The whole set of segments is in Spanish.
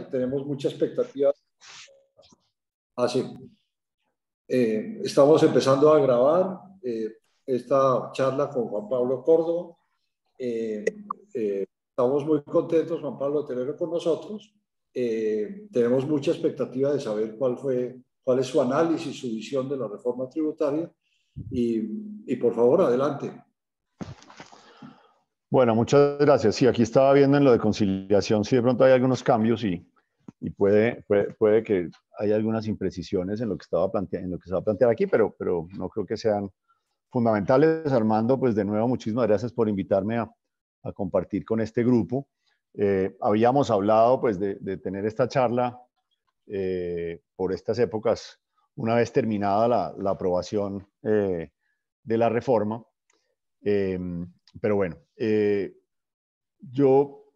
tenemos mucha expectativa. Así. Estamos empezando a grabar esta charla con Juan Pablo Córdoba. Estamos muy contentos, Juan Pablo, de tenerlo con nosotros. Tenemos mucha expectativa de saber cuál es su análisis, su visión de la reforma tributaria. Y por favor, adelante. Bueno, muchas gracias. Sí, aquí estaba viendo en lo de conciliación, si de pronto hay algunos cambios y puede que haya algunas imprecisiones en lo que se va a plantear aquí, pero no creo que sean fundamentales. Armando, pues de nuevo, muchísimas gracias por invitarme a compartir con este grupo. Habíamos hablado pues de tener esta charla por estas épocas, una vez terminada la aprobación de la reforma. Pero bueno,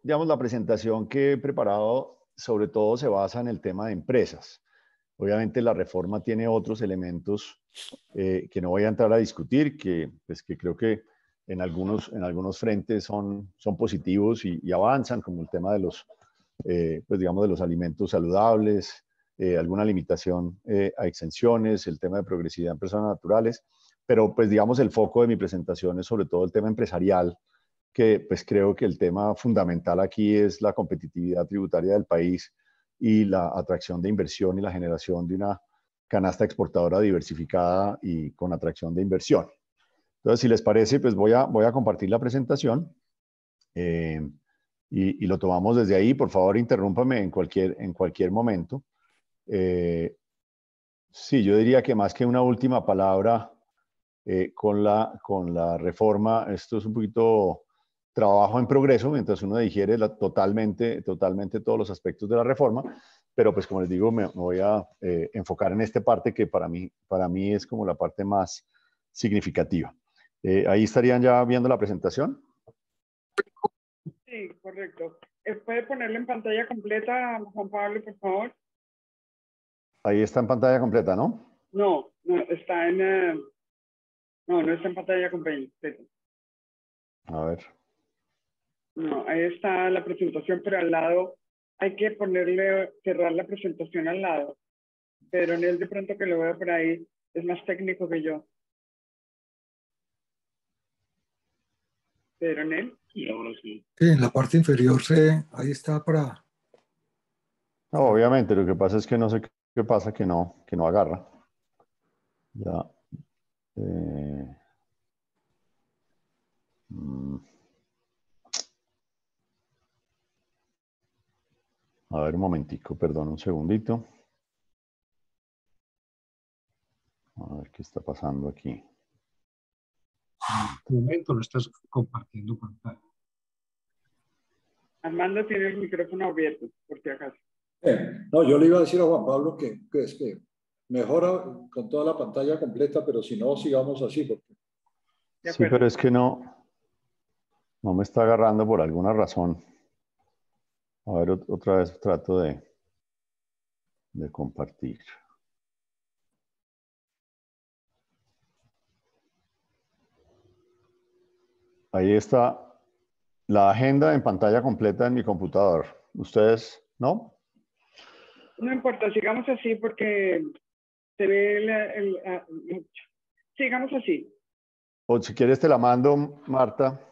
digamos, la presentación que he preparado sobre todo se basa en el tema de empresas. Obviamente la reforma tiene otros elementos que no voy a entrar a discutir, que creo que en algunos frentes son positivos y avanzan, como el tema de los, digamos, de los alimentos saludables, alguna limitación a exenciones, el tema de progresividad en personas naturales, pero pues digamos el foco de mi presentación es sobre todo el tema empresarial, que pues creo que el tema fundamental aquí es la competitividad tributaria del país y la atracción de inversión y la generación de una canasta exportadora diversificada y con atracción de inversión. Entonces, si les parece, pues voy a compartir la presentación y lo tomamos desde ahí. Por favor, interrúmpame en cualquier momento. Sí, yo diría que más que una última palabra con la reforma, esto es un poquito trabajo en progreso, mientras uno digiere totalmente todos los aspectos de la reforma, pero pues como les digo, me voy a enfocar en esta parte que para mí es como la parte más significativa. Ahí estarían ya viendo la presentación. Sí, correcto. ¿Puede ponerlo en pantalla completa, Juan Pablo, por favor? Ahí está en pantalla completa, ¿no? No, está en... no está en pantalla completa. A ver. No, ahí está la presentación, pero al lado hay que cerrar la presentación al lado. Pero en él de pronto que lo veo por ahí es más técnico que yo. Pero en él. Y ahora sí. Sí, en la parte inferior ahí está para... No, obviamente, lo que pasa es que no sé qué pasa que no agarra. Ya. A ver, un momentico, perdón, un segundito. A ver qué está pasando aquí. En este momento no estás compartiendo pantalla. Armando tiene el micrófono abierto, por si acaso. No, yo le iba a decir a Juan Pablo que es que mejora con toda la pantalla completa, pero si no, sigamos así. Porque... Sí, pero es que no me está agarrando por alguna razón. A ver, otra vez trato de compartir. Ahí está la agenda en pantalla completa en mi computador. ¿Ustedes no? No importa, sigamos así porque se ve sigamos así. O si quieres te la mando, Marta.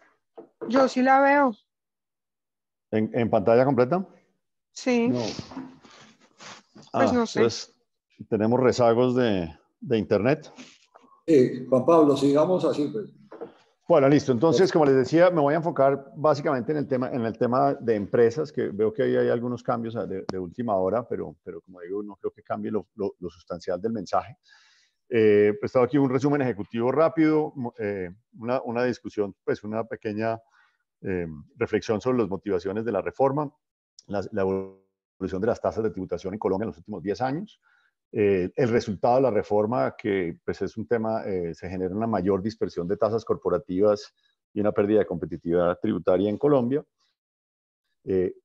Yo sí la veo. ¿En pantalla completa? Sí. No. Pues no sé. Entonces, tenemos rezagos de internet. Juan Pablo, sigamos así. Pues. Bueno, listo. Entonces, como les decía, me voy a enfocar básicamente en el tema de empresas, que veo que ahí hay algunos cambios de última hora, pero como digo, no creo que cambie lo sustancial del mensaje. He estado aquí un resumen ejecutivo rápido, una discusión, pues una pequeña reflexión sobre las motivaciones de la reforma, la evolución de las tasas de tributación en Colombia en los últimos 10 años, el resultado de la reforma, que pues es un tema, se genera una mayor dispersión de tasas corporativas y una pérdida de competitividad tributaria en Colombia,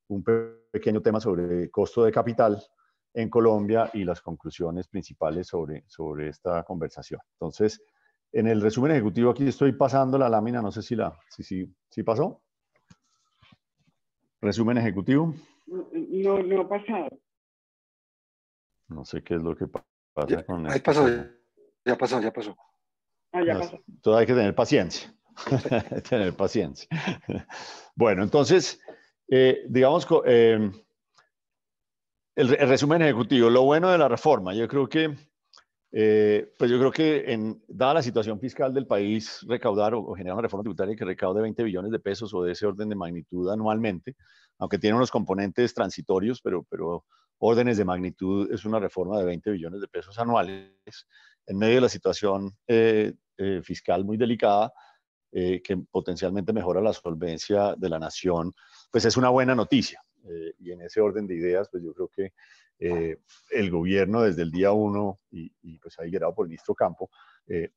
un pequeño tema sobre costo de capital en Colombia y las conclusiones principales sobre esta conversación. Entonces, en el resumen ejecutivo aquí estoy pasando la lámina, no sé si pasó. Resumen ejecutivo. No ha pasado. No sé qué es lo que pasa con Ahí este pasó, tema. ya pasó, ya pasó. Ya No, pasó. entonces hay que tener paciencia. Tener paciencia. Bueno, entonces, digamos, el resumen ejecutivo, lo bueno de la reforma, yo creo que, pues yo creo que dada la situación fiscal del país, recaudar o generar una reforma tributaria que recaude 20 billones de pesos o de ese orden de magnitud anualmente, aunque tiene unos componentes transitorios, pero órdenes de magnitud, es una reforma de 20 billones de pesos anuales en medio de la situación fiscal muy delicada, que potencialmente mejora la solvencia de la nación, pues es una buena noticia. Y en ese orden de ideas, pues yo creo que el gobierno desde el día uno, y pues ahí liderado por el ministro Campo,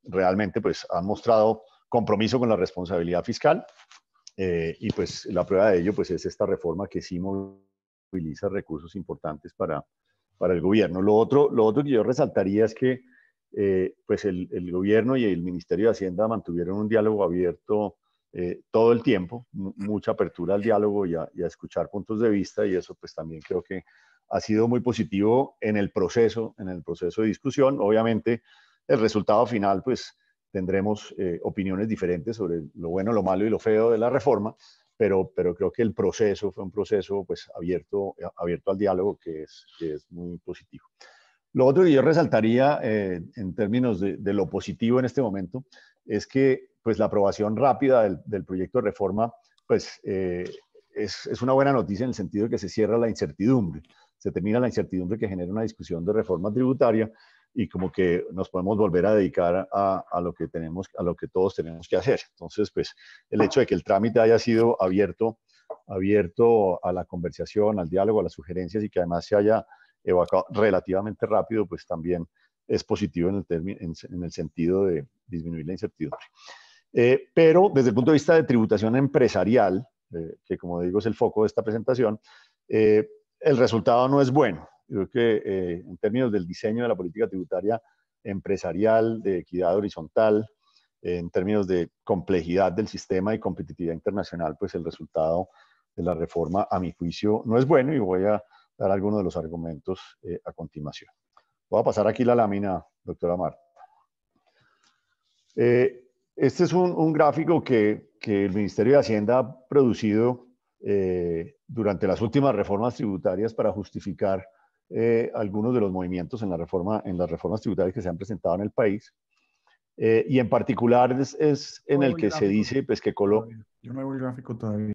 realmente pues han mostrado compromiso con la responsabilidad fiscal, y pues la prueba de ello pues es esta reforma que sí moviliza recursos importantes para el gobierno. Lo otro que yo resaltaría es que pues el gobierno y el Ministerio de Hacienda mantuvieron un diálogo abierto todo el tiempo, mucha apertura al diálogo y a escuchar puntos de vista, y eso pues también creo que ha sido muy positivo en el proceso de discusión. Obviamente el resultado final pues tendremos opiniones diferentes sobre lo bueno, lo malo y lo feo de la reforma, pero creo que el proceso fue un proceso pues abierto al diálogo que es muy positivo. Lo otro que yo resaltaría en términos de lo positivo en este momento es que pues la aprobación rápida del proyecto de reforma pues es una buena noticia en el sentido de que se cierra la incertidumbre, se termina la incertidumbre que genera una discusión de reforma tributaria, y como que nos podemos volver a dedicar a lo que todos tenemos que hacer. Entonces, pues el hecho de que el trámite haya sido abierto a la conversación, al diálogo, a las sugerencias, y que además se haya evacuado relativamente rápido, pues también es positivo en el sentido de disminuir la incertidumbre. Pero desde el punto de vista de tributación empresarial, que como digo es el foco de esta presentación, el resultado no es bueno. Yo creo que en términos del diseño de la política tributaria empresarial, de equidad horizontal, en términos de complejidad del sistema y competitividad internacional, pues el resultado de la reforma, a mi juicio, no es bueno, y voy a dar algunos de los argumentos a continuación. Voy a pasar aquí la lámina, doctora Marta. Este es un gráfico que el Ministerio de Hacienda ha producido durante las últimas reformas tributarias para justificar algunos de los movimientos en las reformas tributarias que se han presentado en el país. Y en particular es en el que se dice pues, que Colombia... Yo no veo el gráfico todavía.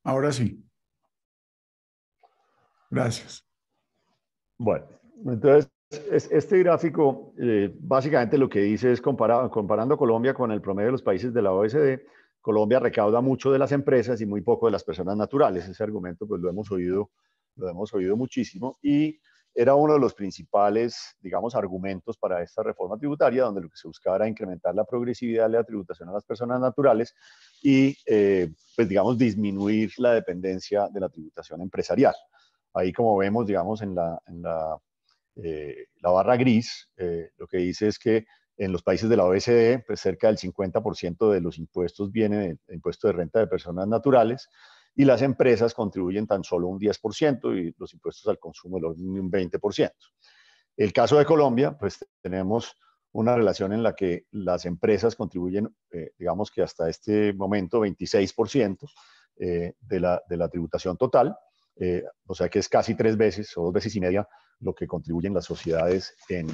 Ahora sí. Gracias. Bueno, entonces este gráfico básicamente lo que dice es comparando Colombia con el promedio de los países de la OECD, Colombia recauda mucho de las empresas y muy poco de las personas naturales. Ese argumento pues lo hemos oído muchísimo, y era uno de los principales, digamos, argumentos para esta reforma tributaria, donde lo que se buscaba era incrementar la progresividad de la tributación a las personas naturales y, pues, digamos, disminuir la dependencia de la tributación empresarial. Ahí, como vemos, digamos, en la barra gris, lo que dice es que en los países de la OECD, pues cerca del 50% de los impuestos viene del impuesto de renta de personas naturales, y las empresas contribuyen tan solo un 10%, y los impuestos al consumo un 20%. El caso de Colombia, pues tenemos una relación en la que las empresas contribuyen, digamos que hasta este momento, 26% de la tributación total, o sea que es casi 3 veces o 2 veces y media lo que contribuyen las sociedades en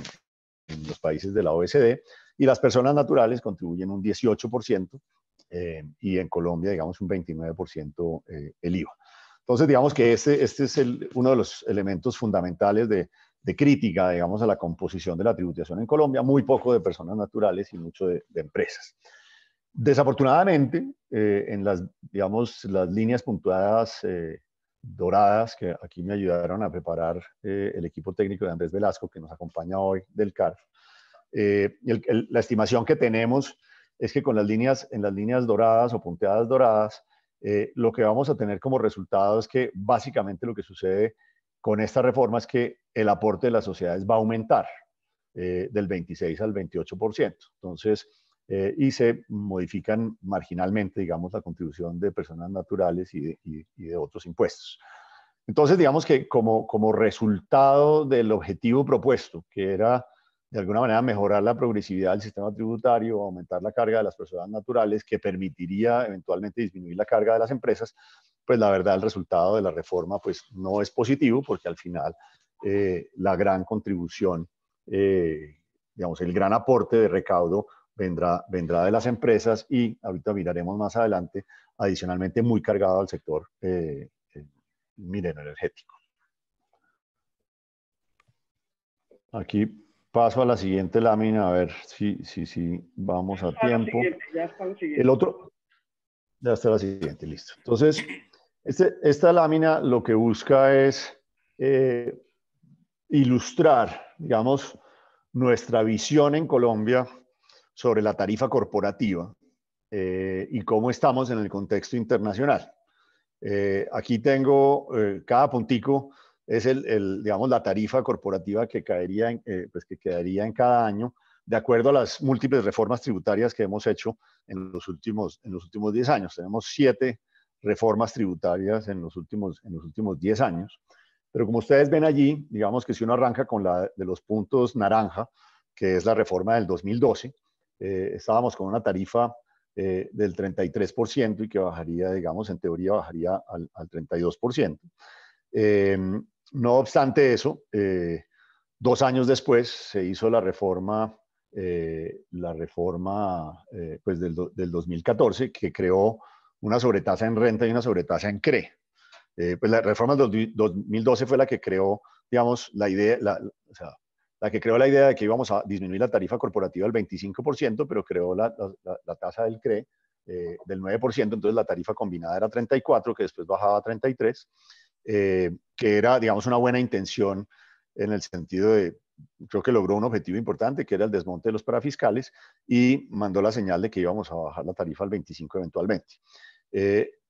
los países de la OECD, y las personas naturales contribuyen un 18%, y en Colombia, digamos, un 29% el IVA. Entonces, digamos que este es uno de los elementos fundamentales de crítica, digamos, a la composición de la tributación en Colombia: muy poco de personas naturales y mucho de empresas. Desafortunadamente, en las líneas puntuadas doradas, que aquí me ayudaron a preparar el equipo técnico de Andrés Velasco, que nos acompaña hoy del CARF, la estimación que tenemos es que en las líneas doradas o punteadas doradas, lo que vamos a tener como resultado es que básicamente lo que sucede con esta reforma es que el aporte de las sociedades va a aumentar del 26 al 28%. Entonces, y se modifican marginalmente, digamos, la contribución de personas naturales y de otros impuestos. Entonces, digamos que como resultado del objetivo propuesto, que era de alguna manera mejorar la progresividad del sistema tributario, aumentar la carga de las personas naturales, que permitiría eventualmente disminuir la carga de las empresas, pues la verdad el resultado de la reforma pues no es positivo, porque al final la gran contribución, digamos, el gran aporte de recaudo vendrá de las empresas y ahorita miraremos más adelante, adicionalmente muy cargado al sector minero energético. Aquí paso a la siguiente lámina, a ver si vamos a tiempo. Ya está la siguiente. El otro, ya está la siguiente, listo. Entonces, esta lámina lo que busca es ilustrar, digamos, nuestra visión en Colombia sobre la tarifa corporativa y cómo estamos en el contexto internacional. Aquí tengo cada puntico es digamos, la tarifa corporativa que caería pues que quedaría en cada año de acuerdo a las múltiples reformas tributarias que hemos hecho en los últimos 10 años. Tenemos 7 reformas tributarias en los últimos 10 años. Pero como ustedes ven allí, digamos que si uno arranca con la de los puntos naranja, que es la reforma del 2012, estábamos con una tarifa del 33% y que bajaría, digamos, en teoría bajaría al 32%. No obstante eso, 2 años después se hizo la reforma pues del 2014, que creó una sobretasa en renta y una sobretasa en CRE. Pues la reforma del 2012 fue la que creó, digamos, la idea, la que creó la idea de que íbamos a disminuir la tarifa corporativa al 25%, pero creó la tasa del CRE del 9%, entonces la tarifa combinada era 34, que después bajaba a 33, que era, digamos, una buena intención en el sentido de, creo que logró un objetivo importante, que era el desmonte de los parafiscales, y mandó la señal de que íbamos a bajar la tarifa al 25 eventualmente.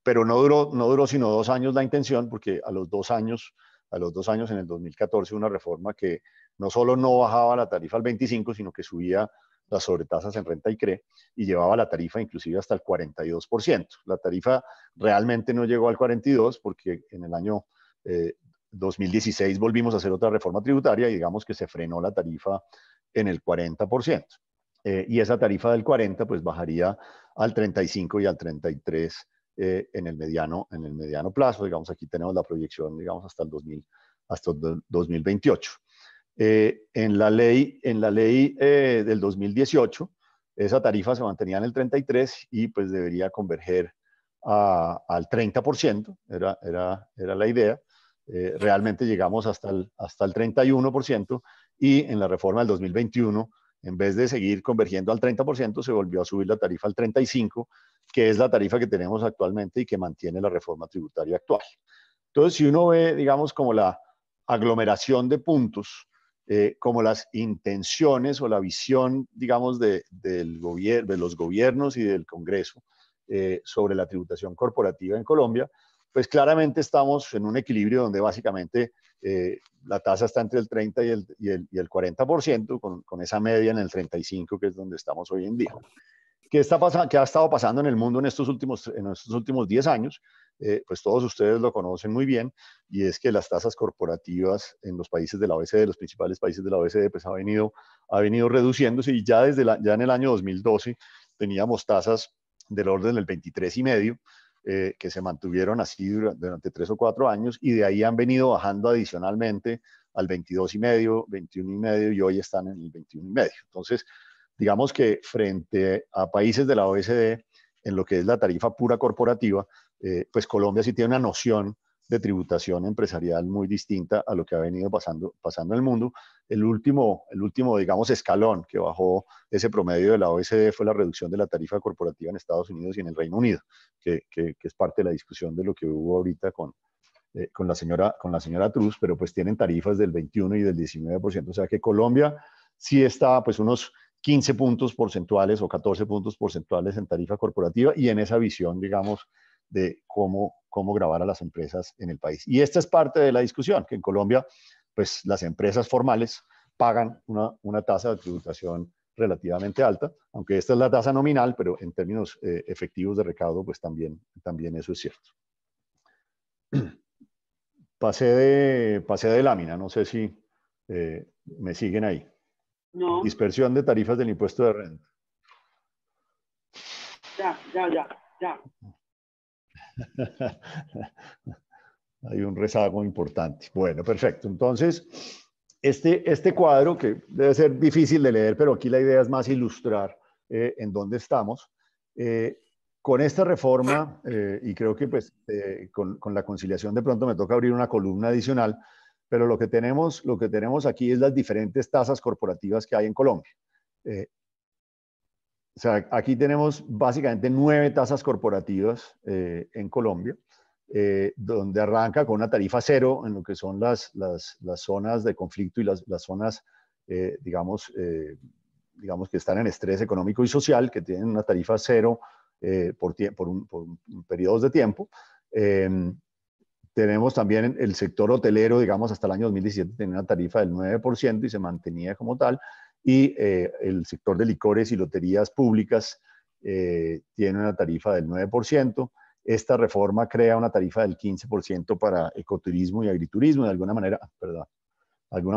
Pero no duró sino 2 años la intención, porque a los 2 años en el 2014, una reforma que no solo no bajaba la tarifa al 25, sino que subía las sobretasas en renta y CRE y llevaba la tarifa inclusive hasta el 42%. La tarifa realmente no llegó al 42% porque en el año 2016 volvimos a hacer otra reforma tributaria y digamos que se frenó la tarifa en el 40%. Y esa tarifa del 40 pues bajaría al 35 y al 33 en el mediano plazo. Digamos, aquí tenemos la proyección, digamos, hasta el 2028. En la ley del 2018, esa tarifa se mantenía en el 33 y pues debería converger al 30%, era la idea. Realmente llegamos hasta el 31% y en la reforma del 2021, en vez de seguir convergiendo al 30%, se volvió a subir la tarifa al 35%, que es la tarifa que tenemos actualmente y que mantiene la reforma tributaria actual. Entonces, si uno ve, digamos, como la aglomeración de puntos, como las intenciones o la visión, digamos, de los gobiernos y del Congreso sobre la tributación corporativa en Colombia, pues claramente estamos en un equilibrio donde básicamente la tasa está entre el 30 y el 40%, con esa media en el 35%, que es donde estamos hoy en día. ¿Qué ha estado pasando en el mundo en estos últimos 10 años? Pues todos ustedes lo conocen muy bien, y es que las tasas corporativas en los países de la OECD, los principales países de la OECD, pues ha venido reduciéndose, y ya ya en el año 2012 teníamos tasas del orden del 23,5%, que se mantuvieron así durante 3 o 4 años, y de ahí han venido bajando adicionalmente al 22,5%, 21,5%, y hoy están en el 21,5%. Entonces, digamos que frente a países de la OECD, en lo que es la tarifa pura corporativa, pues Colombia sí tiene una noción de tributación empresarial muy distinta a lo que ha venido pasando en el mundo. El último, digamos, escalón que bajó ese promedio de la OECD fue la reducción de la tarifa corporativa en Estados Unidos y en el Reino Unido, que es parte de la discusión de lo que hubo ahorita con la señora Truz, pero pues tienen tarifas del 21 y del 19%. O sea que Colombia sí está pues unos 15 puntos porcentuales o 14 puntos porcentuales en tarifa corporativa y en esa visión, digamos, de cómo gravar a las empresas en el país. Y esta es parte de la discusión, que en Colombia, pues las empresas formales pagan una tasa de tributación relativamente alta, aunque esta es la tasa nominal, pero en términos efectivos de recaudo, pues también eso es cierto. Pasé de lámina, no sé si me siguen ahí. No, Dispersión de tarifas del impuesto de renta. ya. Hay un rezago importante. Bueno, perfecto. Entonces, este cuadro, que debe ser difícil de leer, pero aquí la idea es más ilustrar en dónde estamos. Con esta reforma, y creo que pues, con la conciliación de pronto me toca abrir una columna adicional, pero lo que tenemos aquí es las diferentes tasas corporativas que hay en Colombia. O sea, aquí tenemos básicamente 9 tasas corporativas en Colombia, donde arranca con una tarifa cero en lo que son las zonas de conflicto y las zonas, digamos que están en estrés económico y social, que tienen una tarifa cero por periodos de tiempo. Tenemos también el sector hotelero, digamos, hasta el año 2017 tenía una tarifa del 9% y se mantenía como tal. Y el sector de licores y loterías públicas tiene una tarifa del 9%. Esta reforma crea una tarifa del 15% para ecoturismo y agriturismo. De alguna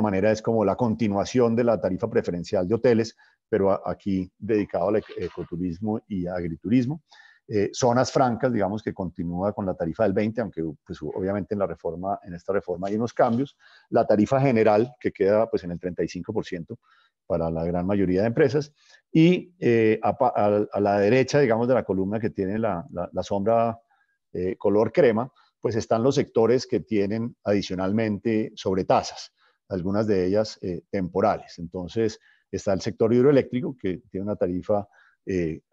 manera es como la continuación de la tarifa preferencial de hoteles, pero aquí dedicado al ecoturismo y agriturismo. Zonas francas, digamos que continúa con la tarifa del 20%, aunque pues, obviamente en esta reforma hay unos cambios. La tarifa general, que queda pues, en el 35% para la gran mayoría de empresas. Y a la derecha, digamos, de la columna que tiene la sombra color crema, pues están los sectores que tienen adicionalmente sobretasas, algunas de ellas temporales. Entonces, está el sector hidroeléctrico, que tiene una tarifa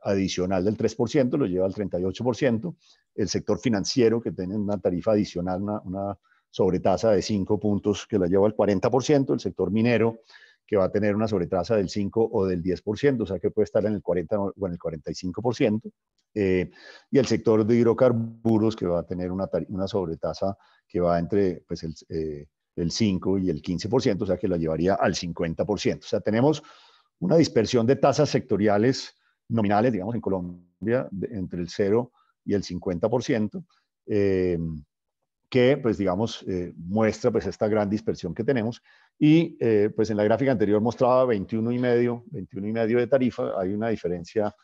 adicional del 3%, lo lleva al 38%. El sector financiero, que tiene una tarifa adicional, una sobretasa de 5 puntos, que la lleva al 40%. El sector minero, que va a tener una sobretasa del 5 o del 10%, o sea que puede estar en el 40 o en el 45%. Y el sector de hidrocarburos, que va a tener una sobretasa que va entre pues, el 5 y el 15%, o sea que la llevaría al 50%. O sea, tenemos una dispersión de tasas sectoriales nominales, digamos, en Colombia, entre el 0 y el 50%, que, pues, digamos, muestra pues, esta gran dispersión que tenemos. Y, pues, en la gráfica anterior mostraba 21,5 de tarifa. Hay una diferencia,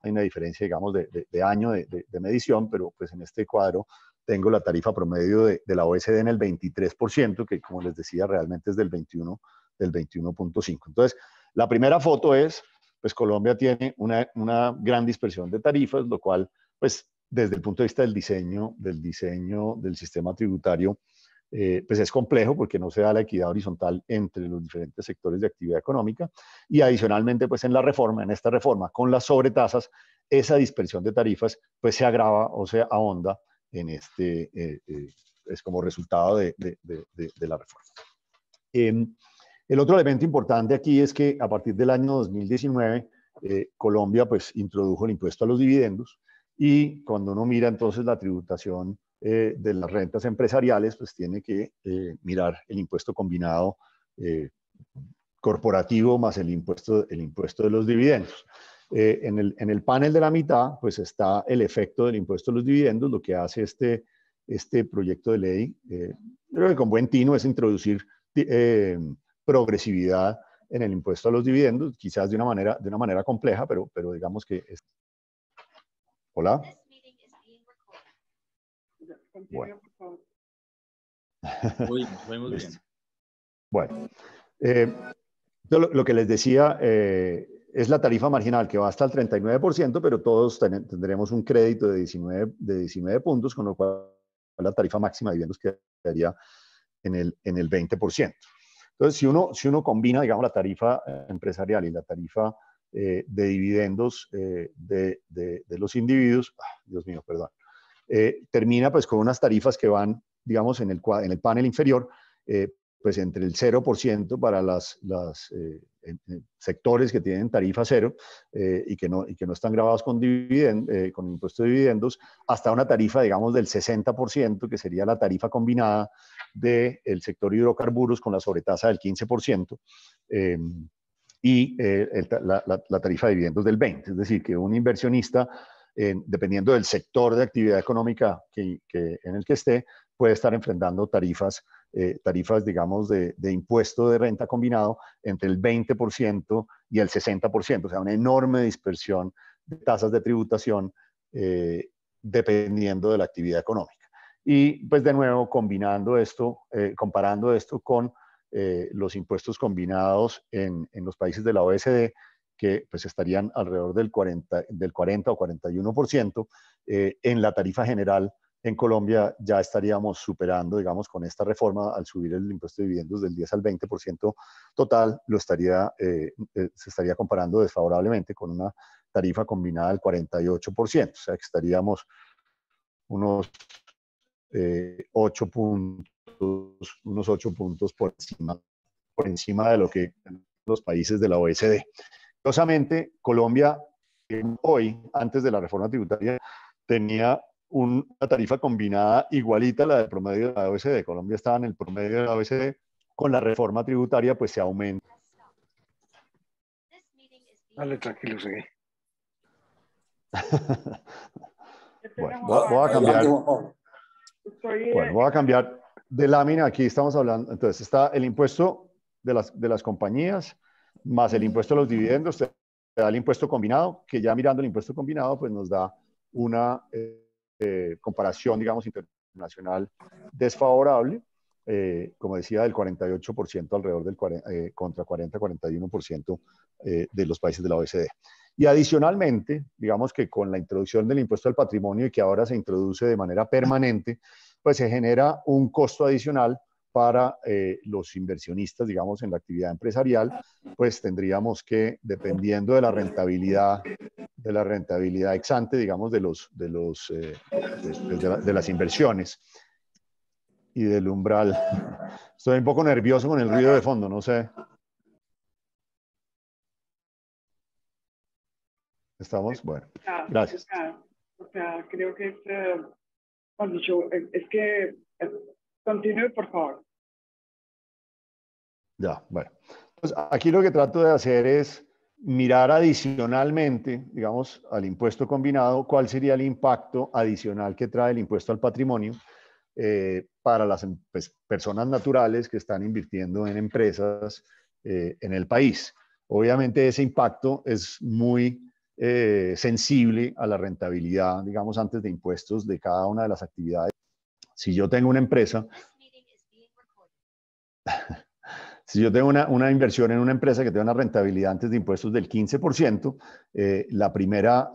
digamos, de año de medición, pero, pues, en este cuadro tengo la tarifa promedio de la OECD en el 23%, que, como les decía, realmente es del 21.5. Entonces, la primera foto es, pues, Colombia tiene una gran dispersión de tarifas, lo cual, pues, desde el punto de vista del diseño del sistema tributario, pues es complejo porque no se da la equidad horizontal entre los diferentes sectores de actividad económica. Y adicionalmente, pues en esta reforma, con las sobretasas, esa dispersión de tarifas, pues se agrava o se ahonda en es como resultado de la reforma. El otro elemento importante aquí es que a partir del año 2019, Colombia pues introdujo el impuesto a los dividendos. Y cuando uno mira entonces la tributación de las rentas empresariales, pues tiene que mirar el impuesto combinado corporativo más el impuesto de los dividendos. En el panel de la mitad, pues está el efecto del impuesto a los dividendos. Lo que hace este proyecto de ley, creo que con buen tino, es introducir progresividad en el impuesto a los dividendos, quizás de una manera compleja, pero digamos que es... Hola. Bueno. Uy, nos vemos bien. Bueno, lo que les decía es la tarifa marginal que va hasta el 39%, pero todos tendremos un crédito de 19 puntos, con lo cual la tarifa máxima de dividendos quedaría en el 20%. Entonces, si uno combina, digamos, la tarifa empresarial y la tarifa de dividendos de los individuos, Dios mío, perdón, termina pues con unas tarifas que van, digamos, en el panel inferior, pues entre el 0% para los sectores que tienen tarifa cero y que no están grabados con impuesto de dividendos, hasta una tarifa, digamos, del 60%, que sería la tarifa combinada del sector hidrocarburos con la sobretasa del 15%. y la tarifa de dividendos del 20%. Es decir, que un inversionista, dependiendo del sector de actividad económica en el que esté, puede estar enfrentando tarifas, digamos, de impuesto de renta combinado entre el 20% y el 60%, o sea, una enorme dispersión de tasas de tributación dependiendo de la actividad económica. Y pues de nuevo, comparando esto con los impuestos combinados en los países de la OECD, que pues estarían alrededor del 40 o 41%, en la tarifa general en Colombia ya estaríamos superando, digamos, con esta reforma, al subir el impuesto de dividendos del 10 al 20% total, se estaría comparando desfavorablemente con una tarifa combinada del 48%, o sea que estaríamos unos 8 puntos por encima de lo que los países de la OECD. Curiosamente, Colombia hoy, antes de la reforma tributaria, tenía una tarifa combinada igualita a la del promedio de la OECD. Colombia estaba en el promedio de la OECD. Con la reforma tributaria, pues se aumenta. Dale, tranquilo, sigue. Bueno, voy a cambiar. Bueno, voy a cambiar de lámina. Aquí estamos hablando. Entonces, está el impuesto de las compañías, más el impuesto a los dividendos, te da el impuesto combinado, que ya mirando el impuesto combinado, pues nos da una comparación, digamos, internacional desfavorable, como decía, del 48% alrededor del contra 40-41% de los países de la OECD. Y adicionalmente, digamos que con la introducción del impuesto al patrimonio y que ahora se introduce de manera permanente, pues se genera un costo adicional para los inversionistas, digamos, en la actividad empresarial, pues tendríamos que, dependiendo de la rentabilidad ex ante, digamos, de las inversiones y del umbral. Estoy un poco nervioso con el ruido de fondo, no sé. ¿Estamos? Bueno, gracias. O sea, creo que es que continúe, por favor. Ya, bueno. Entonces, aquí lo que trato de hacer es mirar adicionalmente, digamos, al impuesto combinado, cuál sería el impacto adicional que trae el impuesto al patrimonio para las personas naturales que están invirtiendo en empresas en el país. Obviamente ese impacto es muy sensible a la rentabilidad, digamos, antes de impuestos de cada una de las actividades. Si yo tengo una empresa, si yo tengo una inversión en una empresa que tiene una rentabilidad antes de impuestos del 15%, la primera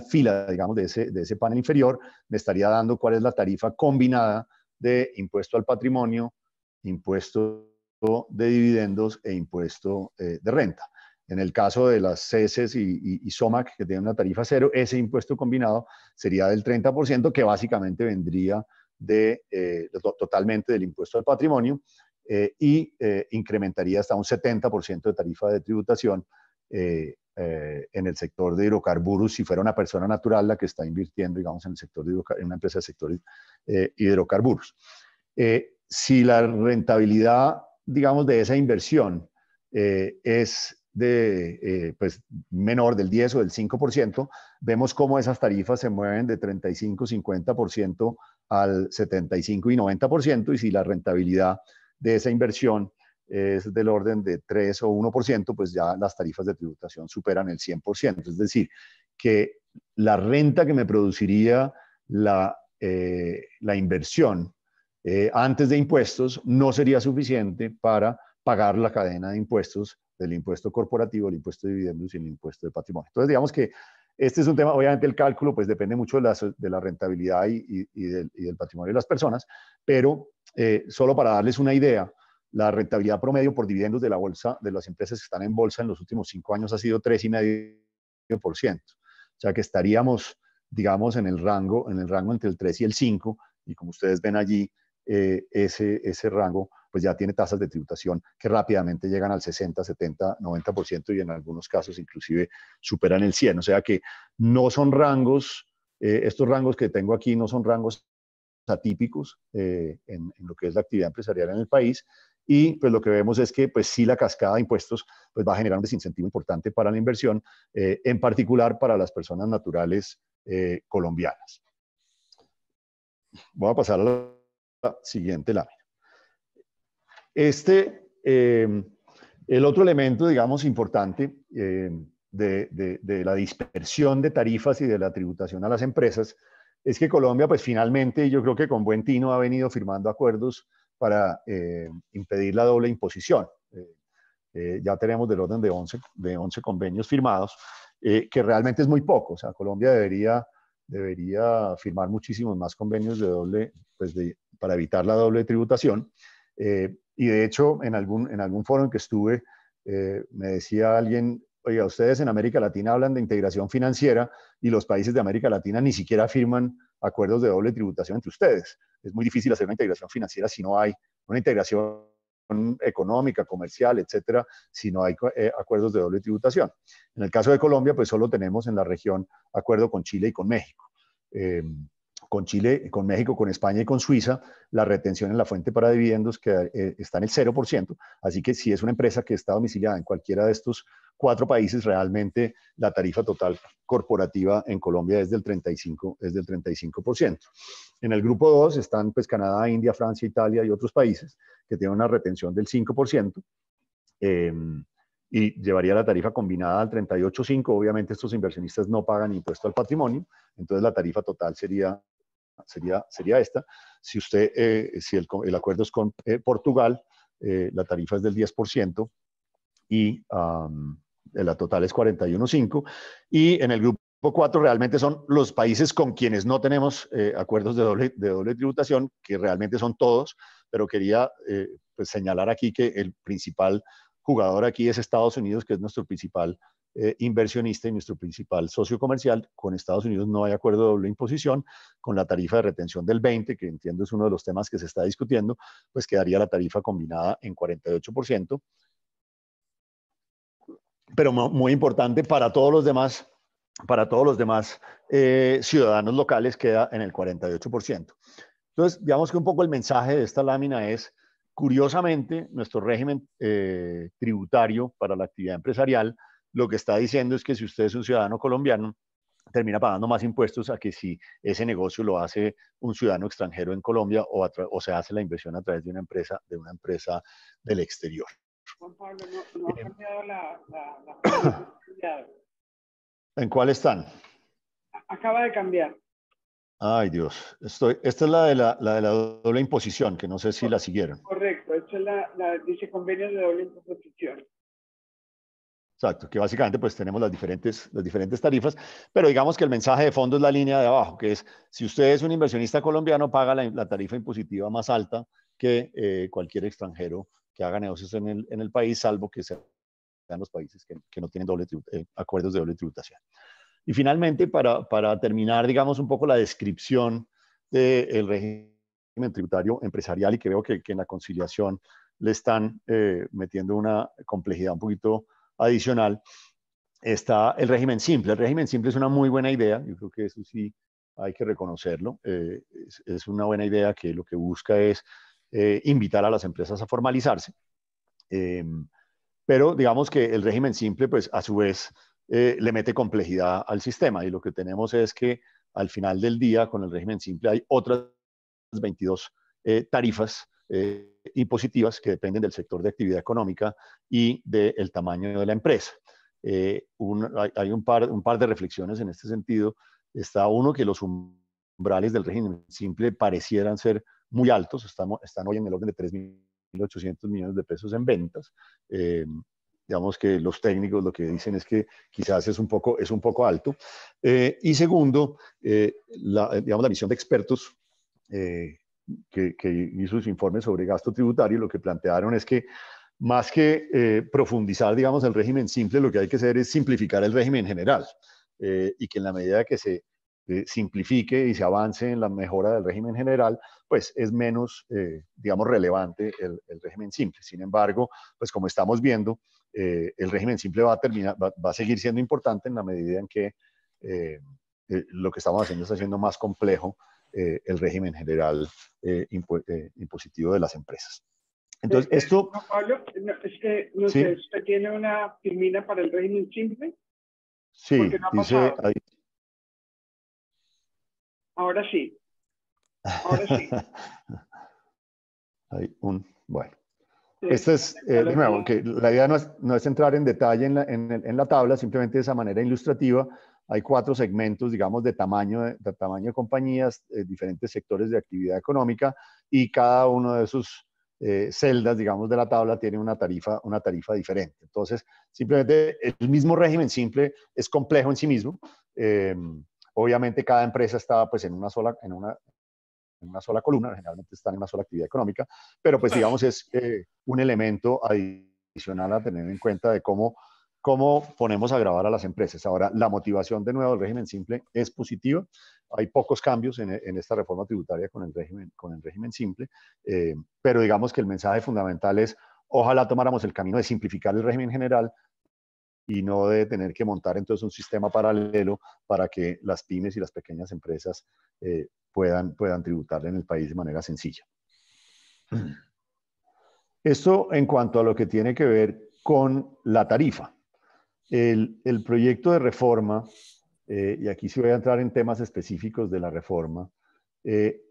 fila, digamos, de ese panel inferior me estaría dando cuál es la tarifa combinada de impuesto al patrimonio, impuesto de dividendos e impuesto de renta. En el caso de las CESES y SOMAC, que tienen una tarifa cero, ese impuesto combinado sería del 30%, que básicamente vendría totalmente del impuesto al patrimonio y incrementaría hasta un 70% de tarifa de tributación en el sector de hidrocarburos si fuera una persona natural la que está invirtiendo, digamos, en una empresa del sector hidrocarburos. Si la rentabilidad, digamos, de esa inversión es pues menor del 10 o del 5%, vemos cómo esas tarifas se mueven de 35-50% al 75 y 90%, y si la rentabilidad de esa inversión es del orden de 3 o 1%, pues ya las tarifas de tributación superan el 100%. Es decir, que la renta que me produciría la inversión antes de impuestos no sería suficiente para pagar la cadena de impuestos del impuesto corporativo, el impuesto de dividendos y el impuesto de patrimonio. Entonces, digamos que este es un tema, obviamente el cálculo pues depende mucho de la rentabilidad y del patrimonio de las personas, pero solo para darles una idea, la rentabilidad promedio por dividendos de la bolsa, de las empresas que están en bolsa en los últimos 5 años ha sido 3,5%. O sea que estaríamos, digamos, en el rango entre el 3 y el 5, y como ustedes ven allí, ese rango pues ya tiene tasas de tributación que rápidamente llegan al 60, 70, 90% y en algunos casos inclusive superan el 100%. O sea que no son rangos, estos rangos que tengo aquí no son rangos atípicos en lo que es la actividad empresarial en el país. Y pues lo que vemos es que pues sí la cascada de impuestos pues va a generar un desincentivo importante para la inversión, en particular para las personas naturales colombianas. Voy a pasar a la siguiente lámina. El otro elemento, digamos, importante de la dispersión de tarifas y de la tributación a las empresas es que Colombia, pues finalmente, yo creo que con buen tino ha venido firmando acuerdos para impedir la doble imposición. Ya tenemos del orden de 11 convenios firmados, que realmente es muy poco. O sea, Colombia debería firmar muchísimos más convenios para evitar la doble tributación. Y de hecho, en algún foro en que estuve, me decía alguien, oiga, ustedes en América Latina hablan de integración financiera y los países de América Latina ni siquiera firman acuerdos de doble tributación entre ustedes. Es muy difícil hacer una integración financiera si no hay una integración económica, comercial, etcétera, si no hay acuerdos de doble tributación. En el caso de Colombia, pues solo tenemos en la región acuerdo con Chile y con México. Con Chile, con México, con España y con Suiza, la retención en la fuente para dividendos está en el 0%, así que si es una empresa que está domiciliada en cualquiera de estos 4 países, realmente la tarifa total corporativa en Colombia es del 35%. En el grupo 2 están pues Canadá, India, Francia, Italia y otros países que tienen una retención del 5%, y llevaría la tarifa combinada al 38.5%. Obviamente estos inversionistas no pagan impuesto al patrimonio, entonces la tarifa total sería esta. Si el acuerdo es con Portugal, la tarifa es del 10% y la total es 41.5%. Y en el grupo 4 realmente son los países con quienes no tenemos acuerdos de doble tributación, que realmente son todos, pero quería pues señalar aquí que el principal jugador aquí es Estados Unidos, que es nuestro principal inversionista y nuestro principal socio comercial. Con Estados Unidos no hay acuerdo de doble imposición. Con la tarifa de retención del 20%, que entiendo es uno de los temas que se está discutiendo, pues quedaría la tarifa combinada en 48%. Pero muy importante para todos los demás ciudadanos locales queda en el 48%. Entonces, digamos que un poco el mensaje de esta lámina es, curiosamente, nuestro régimen tributario para la actividad empresarial lo que está diciendo es que si usted es un ciudadano colombiano, termina pagando más impuestos a que si ese negocio lo hace un ciudadano extranjero en Colombia o se hace la inversión a través de una empresa del exterior. Juan Pablo, no ha cambiado la ¿En cuál están? Acaba de cambiar. Ay, Dios. Esta es la de la doble imposición, que no sé si la siguieron. Correcto, esta es dice convenios de doble imposición. Exacto, que básicamente pues tenemos las diferentes tarifas, pero digamos que el mensaje de fondo es la línea de abajo, que es, si usted es un inversionista colombiano, paga la tarifa impositiva más alta que cualquier extranjero que haga negocios en el país, salvo que sean los países que no tienen acuerdos de doble tributación. Y finalmente, para terminar, digamos, un poco la descripción del régimen tributario empresarial, y que veo que en la conciliación le están metiendo una complejidad un poquito adicional, está el régimen simple. El régimen simple es una muy buena idea, yo creo que eso sí hay que reconocerlo. Es una buena idea que lo que busca es invitar a las empresas a formalizarse. Pero digamos que el régimen simple, pues a su vez, le mete complejidad al sistema, y lo que tenemos es que al final del día con el régimen simple hay otras 22 tarifas impositivas que dependen del sector de actividad económica y del tamaño de la empresa. Hay un par de reflexiones en este sentido. Está uno, que los umbrales del régimen simple parecieran ser muy altos, están hoy en el orden de 3.800 millones de pesos en ventas. Digamos que los técnicos lo que dicen es que quizás es un poco alto. Y segundo, la misión de expertos que hizo su informe sobre gasto tributario, lo que plantearon es que más que profundizar, digamos, el régimen simple, lo que hay que hacer es simplificar el régimen general, y que en la medida que se simplifique y se avance en la mejora del régimen general, pues es menos, digamos, relevante el régimen simple. Sin embargo, pues como estamos viendo, el régimen simple va a seguir siendo importante en la medida en que lo que estamos haciendo está siendo más complejo el régimen general impositivo de las empresas. Entonces, esto... No, Pablo, no, es que, no ¿sí? sé, ¿usted tiene una filmina para el régimen simple? Sí, Porque no ha dice... pasado. Ahora sí. Ahora sí. Hay bueno. Sí, Esto es, de nuevo, que la idea no es entrar en detalle en la tabla, simplemente de esa manera ilustrativa. Hay 4 segmentos, digamos, de tamaño de compañías, diferentes sectores de actividad económica, y cada uno de sus celdas, digamos, de la tabla tiene una tarifa diferente. Entonces, simplemente el mismo régimen simple es complejo en sí mismo. Obviamente, cada empresa está pues en una sola columna, generalmente están en una sola actividad económica, pero pues digamos es un elemento adicional a tener en cuenta de cómo ponemos a grabar a las empresas. Ahora, la motivación de nuevo del régimen simple es positiva. Hay pocos cambios en esta reforma tributaria con el régimen simple, pero digamos que el mensaje fundamental es ojalá tomáramos el camino de simplificar el régimen general y no de tener que montar entonces un sistema paralelo para que las pymes y las pequeñas empresas puedan tributar en el país de manera sencilla. Esto en cuanto a lo que tiene que ver con la tarifa. El proyecto de reforma, y aquí sí voy a entrar en temas específicos de la reforma,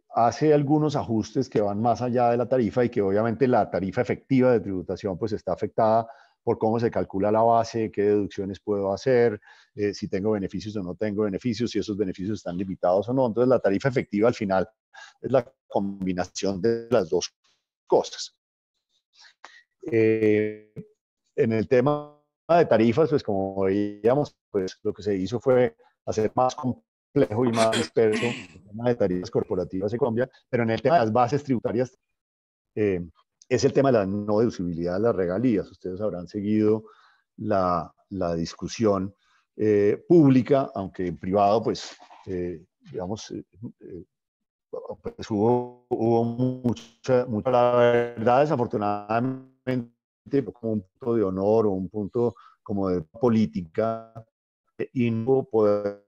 hace algunos ajustes que van más allá de la tarifa y que obviamente la tarifa efectiva de tributación pues está afectada por cómo se calcula la base, qué deducciones puedo hacer, si tengo beneficios o no tengo beneficios, si esos beneficios están limitados o no. Entonces la tarifa efectiva al final es la combinación de las dos cosas. En el tema de tarifas, pues como veíamos, pues lo que se hizo fue hacer más complejo y más disperso el tema de tarifas corporativas en Colombia, pero en el tema de las bases tributarias es el tema de la no deducibilidad de las regalías. Ustedes habrán seguido la discusión pública, aunque en privado, pues, digamos, pues hubo mucha, la verdad, desafortunadamente, como un punto de honor o un punto como de política, y no poder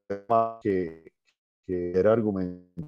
que era argumento.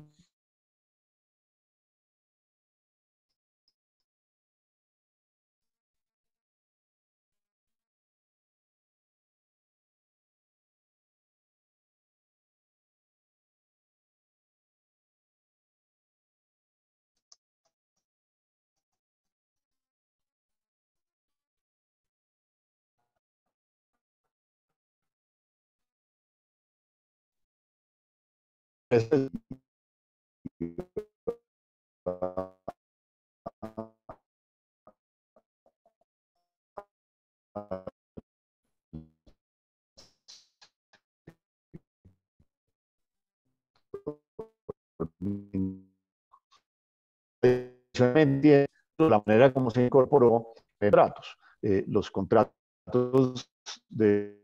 La manera como se incorporó contratos. Los contratos del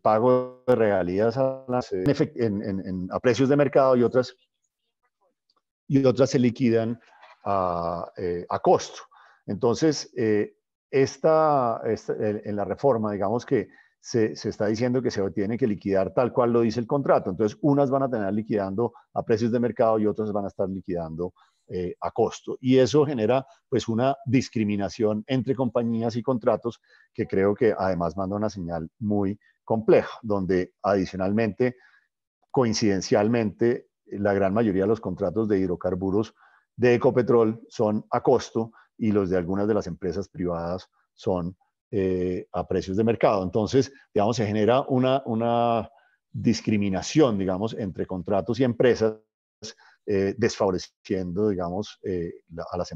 pago de regalías a precios de mercado y otras se liquidan a costo. Entonces, en la reforma, digamos que se está diciendo que se tiene que liquidar tal cual lo dice el contrato. Entonces, unas van a tener liquidando a precios de mercado y otras van a estar liquidando a costo. Y eso genera pues una discriminación entre compañías y contratos que creo que además manda una señal muy compleja, donde adicionalmente, coincidencialmente, la gran mayoría de los contratos de hidrocarburos de Ecopetrol son a costo y los de algunas de las empresas privadas son a precios de mercado. Entonces, digamos, se genera una discriminación, digamos, entre contratos y empresas, desfavoreciendo, digamos, a las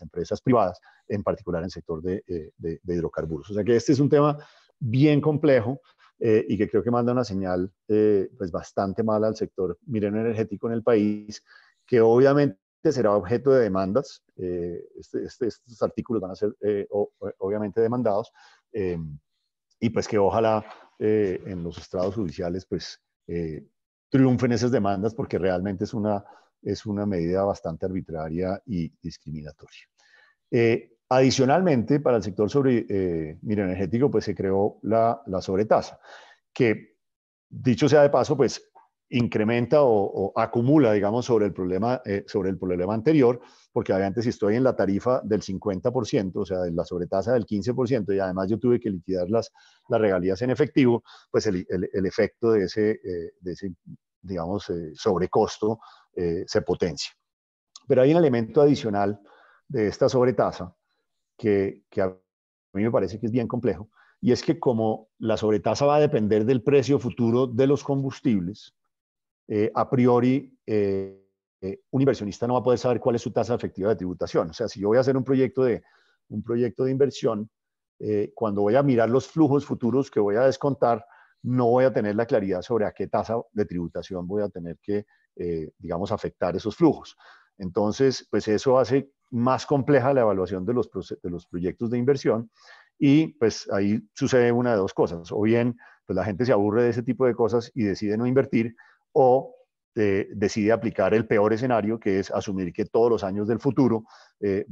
empresas privadas, en particular en el sector de hidrocarburos. O sea que este es un tema bien complejo y que creo que manda una señal pues bastante mala al sector minero energético en el país, que obviamente será objeto de demandas. Estos artículos van a ser obviamente demandados y pues que ojalá en los estrados judiciales pues triunfen esas demandas, porque realmente es una medida bastante arbitraria y discriminatoria. Adicionalmente, para el sector minero energético, pues se creó la sobretasa, que, dicho sea de paso, pues incrementa o acumula, digamos, sobre el problema anterior, porque obviamente si estoy en la tarifa del 50%, o sea, en la sobretasa del 15%, y además yo tuve que liquidar las regalías en efectivo, pues el efecto de ese digamos, sobrecosto se potencia. Pero hay un elemento adicional de esta sobretasa que a mí me parece que es bien complejo, y es que como la sobretasa va a depender del precio futuro de los combustibles, a priori un inversionista no va a poder saber cuál es su tasa efectiva de tributación. O sea, si yo voy a hacer un proyecto de inversión, cuando voy a mirar los flujos futuros que voy a descontar, no voy a tener la claridad sobre a qué tasa de tributación voy a tener que, digamos, afectar esos flujos. Entonces, pues eso hace más compleja la evaluación de los proyectos de inversión, y pues ahí sucede una de dos cosas. O bien, pues la gente se aburre de ese tipo de cosas y decide no invertir, o decide aplicar el peor escenario, que es asumir que todos los años del futuro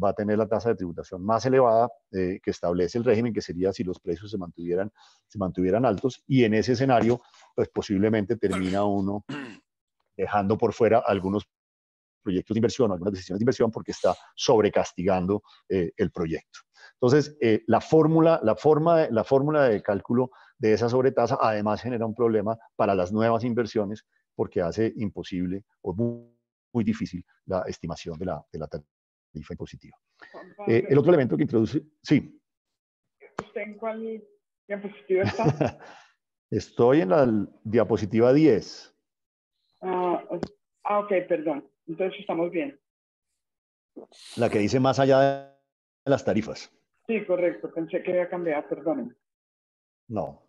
va a tener la tasa de tributación más elevada que establece el régimen, que sería si los precios se mantuvieran altos, y en ese escenario, pues posiblemente termina uno dejando por fuera algunos proyectos de inversión o algunas decisiones de inversión porque está sobrecastigando el proyecto. Entonces, la fórmula de cálculo de esa sobretasa además genera un problema para las nuevas inversiones, porque hace imposible o muy difícil la estimación de la tarifa impositiva. El otro elemento que introduce... Sí. ¿Usted en cuál diapositiva está? Estoy en la diapositiva 10. Ok, perdón. Entonces estamos bien. La que dice más allá de las tarifas. Sí, correcto. Pensé que había cambiado, perdónenme. No.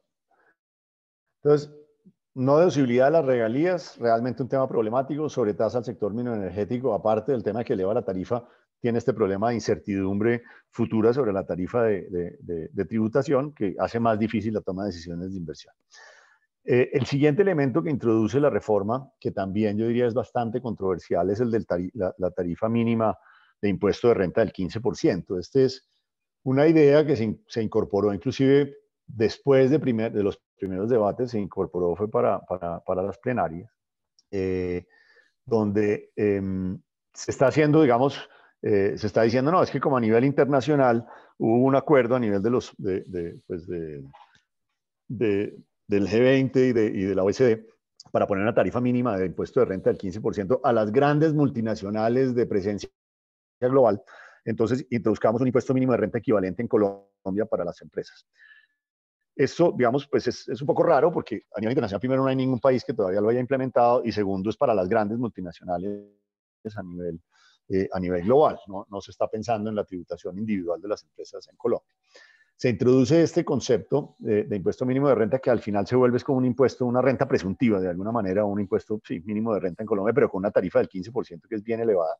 Entonces, no deducibilidad de las regalías, realmente un tema problemático. Sobretasa al sector mineroenergético, aparte del tema que eleva la tarifa, tiene este problema de incertidumbre futura sobre la tarifa de tributación, que hace más difícil la toma de decisiones de inversión. El siguiente elemento que introduce la reforma, que también yo diría es bastante controversial, es el de la tarifa mínima de impuesto de renta del 15%. Esta es una idea que se incorporó inclusive después de los primeros debates, se incorporó, fue para las plenarias, donde se está haciendo, digamos, se está diciendo, no, es que como a nivel internacional hubo un acuerdo a nivel del G20 y de la OECD para poner una tarifa mínima de impuesto de renta del 15% a las grandes multinacionales de presencia global. Entonces, introduzcamos un impuesto mínimo de renta equivalente en Colombia para las empresas. Esto, digamos, pues es un poco raro porque a nivel internacional, primero, no hay ningún país que todavía lo haya implementado, y segundo, es para las grandes multinacionales a nivel global. No se está pensando en la tributación individual de las empresas en Colombia. Se introduce este concepto de impuesto mínimo de renta, que al final se vuelve como un impuesto, una renta presuntiva de alguna manera, un impuesto mínimo de renta en Colombia, pero con una tarifa del 15%, que es bien elevada.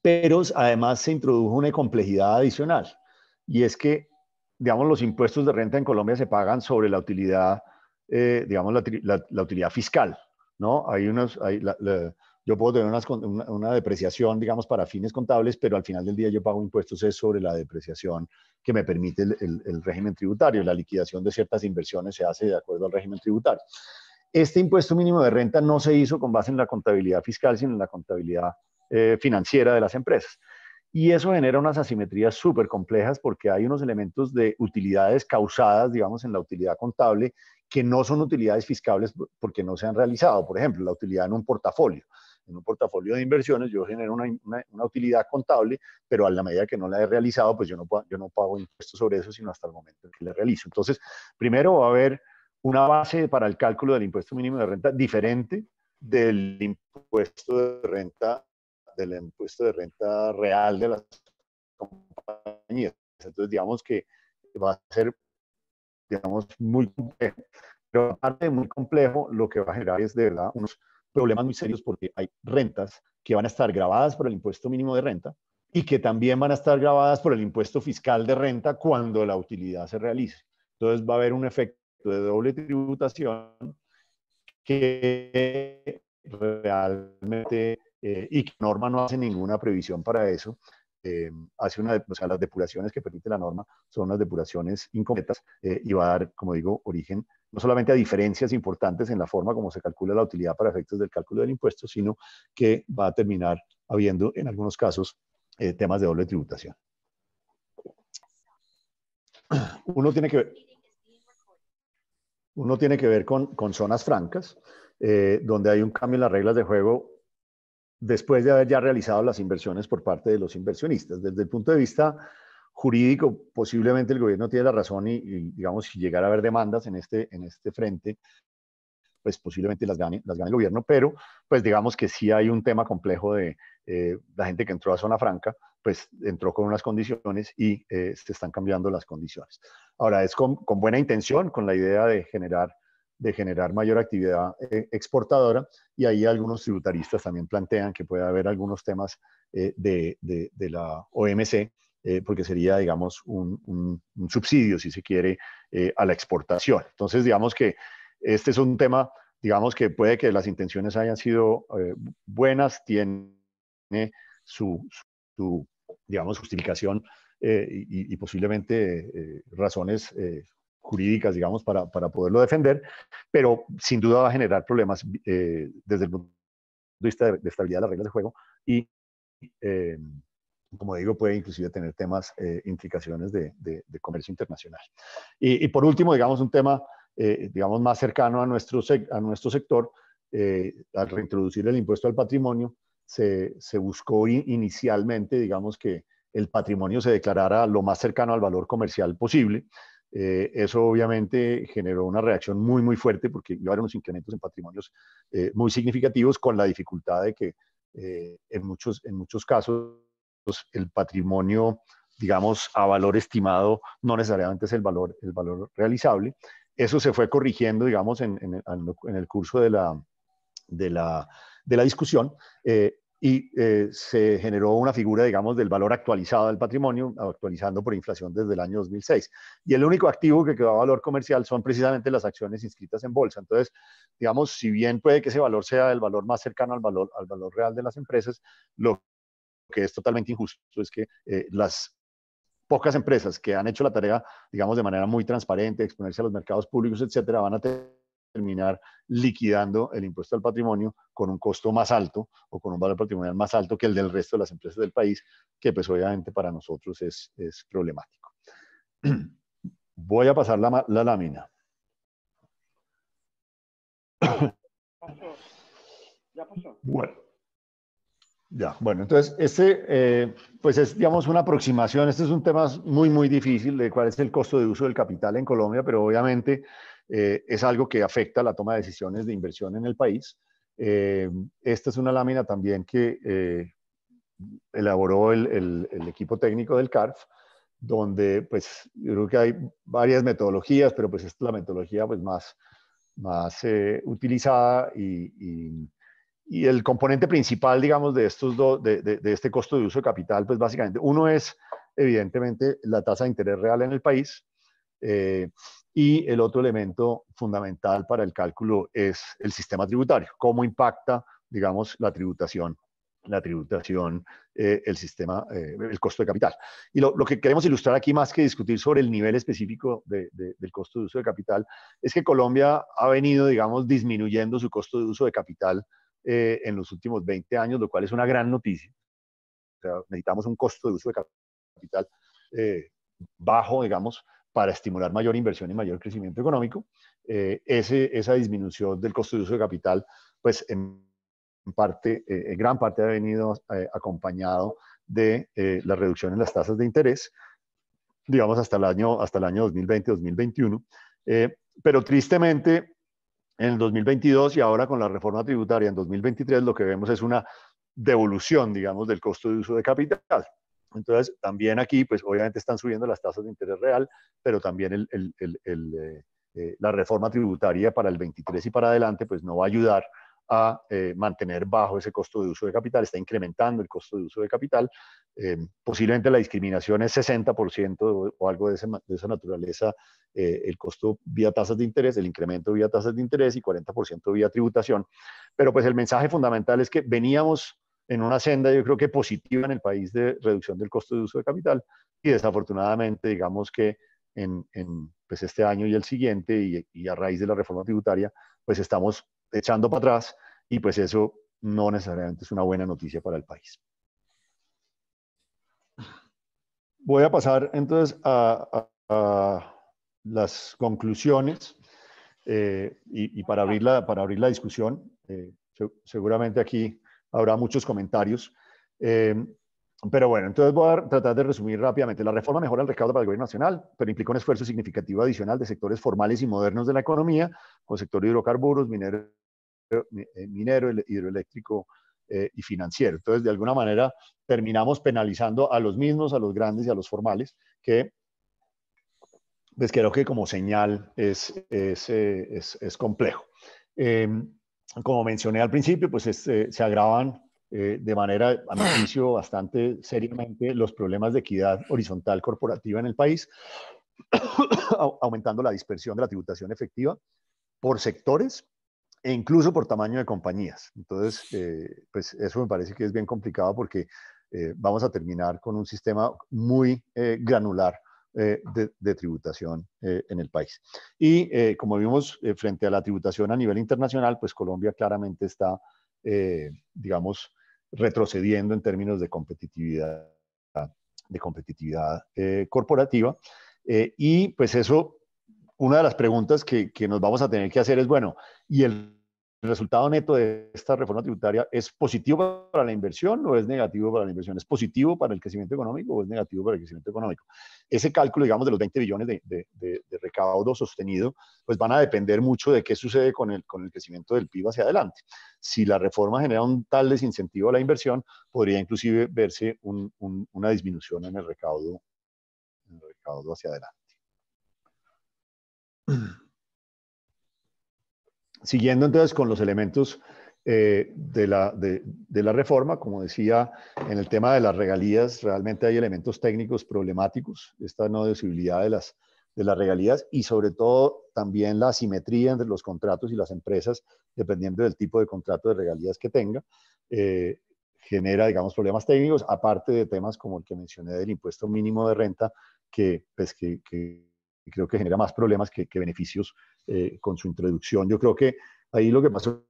Pero además se introdujo una complejidad adicional, y es que, digamos, los impuestos de renta en Colombia se pagan sobre la utilidad, digamos, la utilidad fiscal, ¿no? Yo puedo tener una depreciación, digamos, para fines contables, pero al final del día yo pago impuestos es sobre la depreciación que me permite el régimen tributario. La liquidación de ciertas inversiones se hace de acuerdo al régimen tributario. Este impuesto mínimo de renta no se hizo con base en la contabilidad fiscal, sino en la contabilidad financiera de las empresas. Y eso genera unas asimetrías súper complejas, porque hay unos elementos de utilidades causadas, digamos, en la utilidad contable, que no son utilidades fiscales porque no se han realizado. Por ejemplo, la utilidad en un portafolio. En un portafolio de inversiones yo genero una utilidad contable, pero a la medida que no la he realizado, pues yo no pago impuestos sobre eso, sino hasta el momento en que la realizo. Entonces, primero va a haber una base para el cálculo del impuesto mínimo de renta diferente del impuesto de renta real de las compañías. Entonces, digamos que va a ser, digamos, muy complejo. Pero aparte de muy complejo, lo que va a generar es de verdad unos problemas muy serios, porque hay rentas que van a estar grabadas por el impuesto mínimo de renta y que también van a estar grabadas por el impuesto fiscal de renta cuando la utilidad se realice. Entonces va a haber un efecto de doble tributación que realmente, y que Norma no hace ninguna previsión para eso, hace o sea, las depuraciones que permite la norma son unas depuraciones incompletas y va a dar, como digo, origen no solamente a diferencias importantes en la forma como se calcula la utilidad para efectos del cálculo del impuesto, sino que va a terminar habiendo en algunos casos temas de doble tributación. Uno tiene que ver con zonas francas, donde hay un cambio en las reglas de juego después de haber ya realizado las inversiones por parte de los inversionistas. Desde el punto de vista jurídico, posiblemente el gobierno tiene la razón y digamos, si llegara a haber demandas en este frente, pues posiblemente las gane el gobierno, pero pues digamos que sí hay un tema complejo de la gente que entró a zona franca, pues entró con unas condiciones y se están cambiando las condiciones. Ahora, es con buena intención, con la idea de generar mayor actividad exportadora, y ahí algunos tributaristas también plantean que puede haber algunos temas de la OMC, porque sería, digamos, un subsidio, si se quiere, a la exportación. Entonces, digamos que este es un tema, digamos, que puede que las intenciones hayan sido buenas, tiene su digamos, justificación y posiblemente razones jurídicas, digamos, para poderlo defender, pero sin duda va a generar problemas desde el punto de vista de estabilidad de las reglas de juego y, como digo, puede inclusive tener temas, implicaciones de comercio internacional. Y por último, digamos, un tema, digamos, más cercano a nuestro sector, al reintroducir el impuesto al patrimonio, se buscó inicialmente, digamos, que el patrimonio se declarara lo más cercano al valor comercial posible. Eso obviamente generó una reacción muy, muy fuerte porque iba a haber unos incrementos en patrimonios muy significativos, con la dificultad de que en muchos casos el patrimonio, digamos, a valor estimado no necesariamente es el valor realizable. Eso se fue corrigiendo, digamos, en el curso de la discusión, y se generó una figura, digamos, del valor actualizado del patrimonio, actualizando por inflación desde el año 2006. Y el único activo que quedó a valor comercial son precisamente las acciones inscritas en bolsa. Entonces, digamos, si bien puede que ese valor sea el valor más cercano al valor real de las empresas, lo que es totalmente injusto es que las pocas empresas que han hecho la tarea, digamos, de manera muy transparente, exponerse a los mercados públicos, etcétera, van a terminar liquidando el impuesto al patrimonio con un costo más alto o con un valor patrimonial más alto que el del resto de las empresas del país, que pues obviamente para nosotros es problemático. Voy a pasar la lámina. Ya pasó. Bueno, entonces pues es, digamos, una aproximación. Este es un tema muy, muy difícil de cuál es el costo de uso del capital en Colombia, pero obviamente es algo que afecta la toma de decisiones de inversión en el país. Esta es una lámina también que elaboró el equipo técnico del CARF, donde pues yo creo que hay varias metodologías, pero pues esta es la metodología pues más utilizada y el componente principal, digamos, de estos de este costo de uso de capital, pues básicamente uno es evidentemente la tasa de interés real en el país, y el otro elemento fundamental para el cálculo es el sistema tributario, cómo impacta, digamos, la tributación, el sistema, el costo de capital. Y lo que queremos ilustrar aquí, más que discutir sobre el nivel específico del costo de uso de capital, es que Colombia ha venido, digamos, disminuyendo su costo de uso de capital en los últimos 20 años, lo cual es una gran noticia. O sea, necesitamos un costo de uso de capital bajo, digamos, para estimular mayor inversión y mayor crecimiento económico. Esa disminución del costo de uso de capital, pues en gran parte ha venido acompañado de la reducción en las tasas de interés, digamos, hasta el año 2020-2021. Pero tristemente, en el 2022 y ahora con la reforma tributaria en 2023, lo que vemos es una devolución, digamos, del costo de uso de capital. Entonces, también aquí, pues obviamente están subiendo las tasas de interés real, pero también la reforma tributaria para el 23 y para adelante, pues no va a ayudar a mantener bajo ese costo de uso de capital, está incrementando el costo de uso de capital. Posiblemente la discriminación es 60% o algo de esa naturaleza, el costo vía tasas de interés, el incremento vía tasas de interés y 40% vía tributación. Pero pues el mensaje fundamental es que veníamos en una senda, yo creo que positiva en el país de reducción del costo de uso de capital, y desafortunadamente, digamos que pues este año y el siguiente, y a raíz de la reforma tributaria, pues estamos echando para atrás, y pues eso no necesariamente es una buena noticia para el país. Voy a pasar entonces a las conclusiones, y para abrir la discusión. Seguramente aquí habrá muchos comentarios. Pero bueno, entonces voy a tratar de resumir rápidamente. La reforma mejora el recaudo para el gobierno nacional, pero implica un esfuerzo significativo adicional de sectores formales y modernos de la economía, como el sector de hidrocarburos, minero, hidroeléctrico y financiero. Entonces, de alguna manera, terminamos penalizando a los mismos, a los grandes y a los formales, que pues creo que como señal es complejo. Como mencioné al principio, pues se agravan de manera, a mi juicio, bastante seriamente los problemas de equidad horizontal corporativa en el país, aumentando la dispersión de la tributación efectiva por sectores e incluso por tamaño de compañías. Entonces, pues eso me parece que es bien complicado, porque vamos a terminar con un sistema muy granular de tributación en el país. Y como vimos, frente a la tributación a nivel internacional, pues Colombia claramente está, digamos, retrocediendo en términos de competitividad corporativa. Y pues eso, una de las preguntas que nos vamos a tener que hacer es, bueno, ¿y el resultado neto de esta reforma tributaria es positivo para la inversión o es negativo para la inversión? ¿Es positivo para el crecimiento económico o es negativo para el crecimiento económico? Ese cálculo, digamos, de los 20 billones de recaudo sostenido, pues van a depender mucho de qué sucede con el crecimiento del PIB hacia adelante. Si la reforma genera un tal desincentivo a la inversión, podría inclusive verse una disminución en el recaudo hacia adelante. Siguiendo entonces con los elementos de la reforma, como decía, en el tema de las regalías, realmente hay elementos técnicos problemáticos, esta no deducibilidad de las regalías, y sobre todo también la asimetría entre los contratos y las empresas, dependiendo del tipo de contrato de regalías que tenga, genera, digamos, problemas técnicos, aparte de temas como el que mencioné del impuesto mínimo de renta, que creo que genera más problemas que beneficios con su introducción. Yo creo que ahí lo que pasó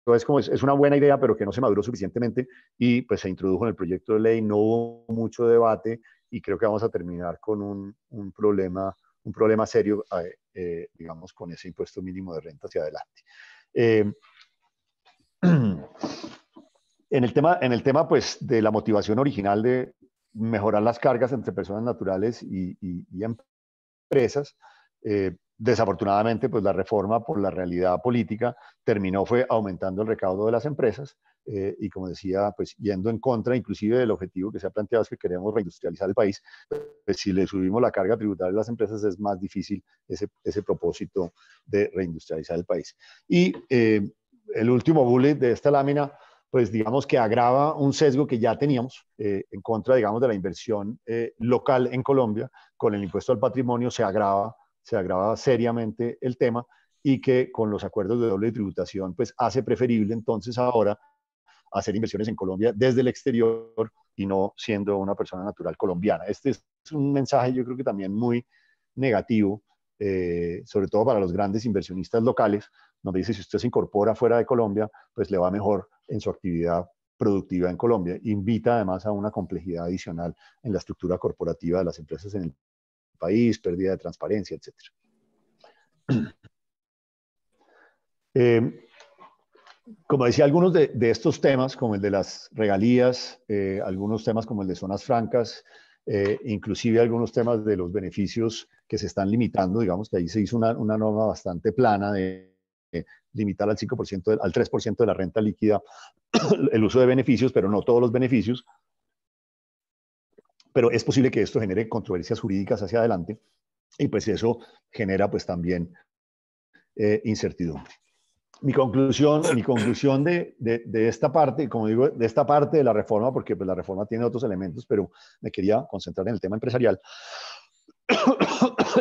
es una buena idea, pero que no se maduró suficientemente, y pues se introdujo en el proyecto de ley, no hubo mucho debate, y creo que vamos a terminar con un problema serio, digamos, con ese impuesto mínimo de renta hacia adelante. En el tema pues, de la motivación original de mejorar las cargas entre personas naturales y empresas, desafortunadamente, pues la reforma, por la realidad política, terminó fue aumentando el recaudo de las empresas, y como decía, pues yendo en contra inclusive del objetivo que se ha planteado, es que queremos reindustrializar el país. Pues si le subimos la carga tributaria a las empresas, es más difícil ese propósito de reindustrializar el país. Y el último bullet de esta lámina, pues digamos que agrava un sesgo que ya teníamos en contra, digamos, de la inversión local en Colombia. Con el impuesto al patrimonio se agrava seriamente el tema, y que con los acuerdos de doble tributación, pues hace preferible entonces ahora hacer inversiones en Colombia desde el exterior y no siendo una persona natural colombiana. Este es un mensaje, yo creo que también muy negativo, sobre todo para los grandes inversionistas locales, donde dice, si usted se incorpora fuera de Colombia, pues le va mejor en su actividad productiva en Colombia. Invita además a una complejidad adicional en la estructura corporativa de las empresas en el país, pérdida de transparencia, etc. Como decía, algunos de estos temas, como el de las regalías, algunos temas como el de zonas francas, inclusive algunos temas de los beneficios que se están limitando, digamos que ahí se hizo una norma bastante plana de limitar al 5%, al 3% de la renta líquida el uso de beneficios, pero no todos los beneficios. Pero es posible que esto genere controversias jurídicas hacia adelante, y pues eso genera pues también incertidumbre. Mi conclusión de esta parte, como digo, de esta parte de la reforma, porque pues la reforma tiene otros elementos, pero me quería concentrar en el tema empresarial,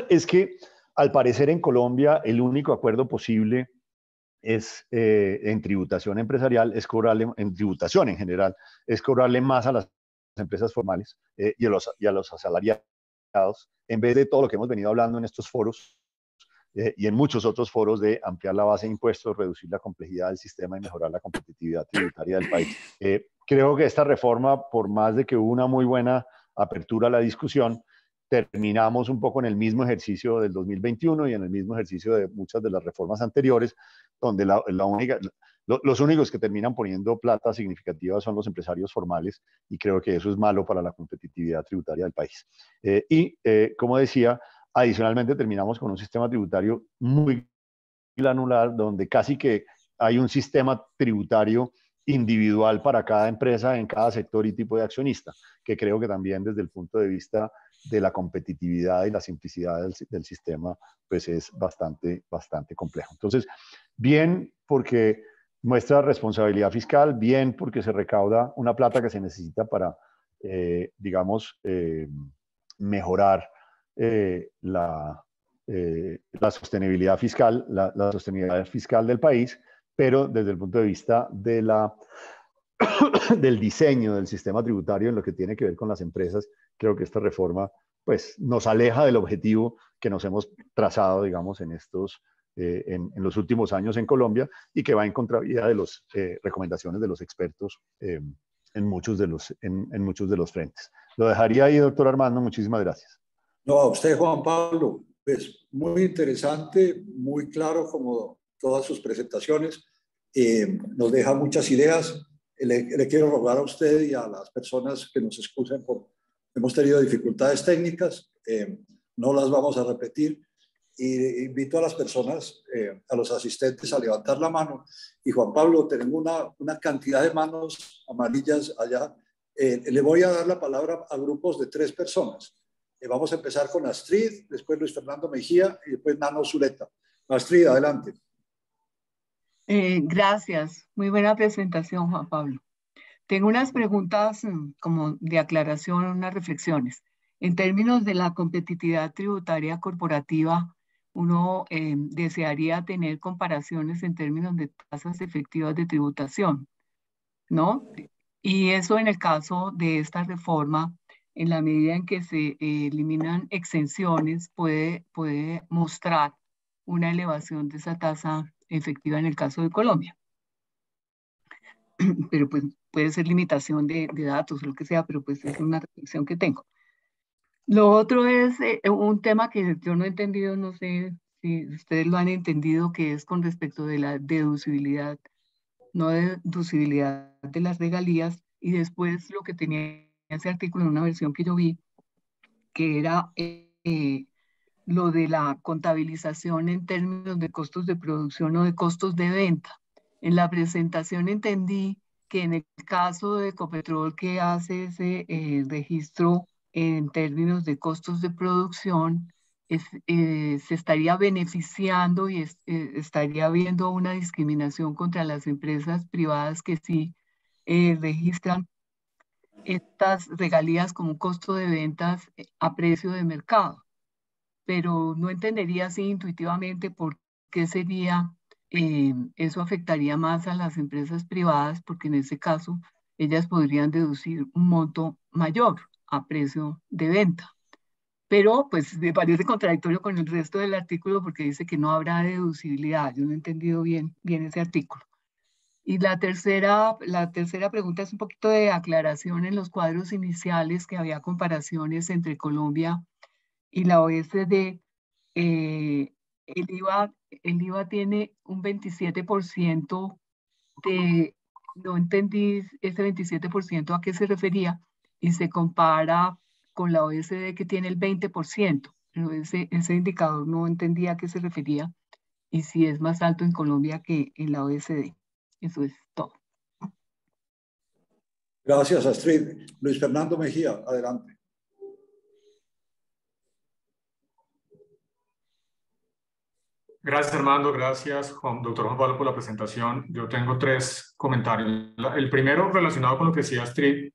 es que al parecer en Colombia el único acuerdo posible es en tributación empresarial, es cobrarle, en tributación en general, es cobrarle más a las empresas formales y a los asalariados, en vez de todo lo que hemos venido hablando en estos foros y en muchos otros foros de ampliar la base de impuestos, reducir la complejidad del sistema y mejorar la competitividad tributaria del país. Creo que esta reforma, por más de que hubo una muy buena apertura a la discusión, terminamos un poco en el mismo ejercicio del 2021 y en el mismo ejercicio de muchas de las reformas anteriores, donde los únicos que terminan poniendo plata significativa son los empresarios formales, y creo que eso es malo para la competitividad tributaria del país. Como decía, adicionalmente terminamos con un sistema tributario muy granular, donde casi que hay un sistema tributario individual para cada empresa en cada sector y tipo de accionista, que creo que también desde el punto de vista de la competitividad y la simplicidad del sistema, pues es bastante complejo. Entonces, bien porque muestra responsabilidad fiscal, bien porque se recauda una plata que se necesita para, digamos, mejorar la sostenibilidad fiscal, la sostenibilidad fiscal del país, pero desde el punto de vista de del diseño del sistema tributario en lo que tiene que ver con las empresas, creo que esta reforma pues, nos aleja del objetivo que nos hemos trazado, digamos, en los últimos años en Colombia, y que va en contravía de las recomendaciones de los expertos en muchos de los frentes. Lo dejaría ahí, doctor Armando. Muchísimas gracias. No, a usted, Juan Pablo, pues muy interesante, muy claro como todas sus presentaciones, nos deja muchas ideas. Le quiero rogar a usted y a las personas que nos escuchan, hemos tenido dificultades técnicas, no las vamos a repetir, y invito a las personas, a los asistentes, a levantar la mano. Y Juan Pablo, tenemos una cantidad de manos amarillas allá. Le voy a dar la palabra a grupos de 3 personas. Vamos a empezar con Astrid, después Luis Fernando Mejía y después Nano Zuleta. Astrid, adelante. Gracias. Muy buena presentación, Juan Pablo. Tengo unas preguntas como de aclaración, unas reflexiones. En términos de la competitividad tributaria corporativa, uno desearía tener comparaciones en términos de tasas efectivas de tributación, ¿no? Y eso en el caso de esta reforma, en la medida en que se eliminan exenciones, puede mostrar una elevación de esa tasa efectiva en el caso de Colombia. Pero pues puede ser limitación de datos o lo que sea, pero pues es una reflexión que tengo. Lo otro es un tema que yo no he entendido, no sé si ustedes lo han entendido, que es con respecto de la deducibilidad, no deducibilidad de las regalías, y después lo que tenía ese artículo en una versión que yo vi, que era lo de la contabilización en términos de costos de producción o de costos de venta. En la presentación entendí que en el caso de Ecopetrol, que hace ese registro en términos de costos de producción, se estaría beneficiando y estaría habiendo una discriminación contra las empresas privadas que sí registran estas regalías como costo de ventas a precio de mercado. Pero no entendería así intuitivamente por qué sería, eso afectaría más a las empresas privadas, porque en ese caso ellas podrían deducir un monto mayor a precio de venta. Pero pues me parece contradictorio con el resto del artículo, porque dice que no habrá deducibilidad. Yo no he entendido bien ese artículo. Y la tercera pregunta es un poquito de aclaración. En los cuadros iniciales que había comparaciones entre Colombia y la OECD, el IVA tiene un 27% no entendí ese 27% a qué se refería, y se compara con la OECD que tiene el 20%, pero ese indicador no entendía a qué se refería y si es más alto en Colombia que en la OECD. Eso es todo. Gracias, Astrid. Luis Fernando Mejía, adelante. Gracias, Armando. Gracias, doctor Juan Pablo, por la presentación. Yo tengo 3 comentarios. El primero, relacionado con lo que decía Astrid,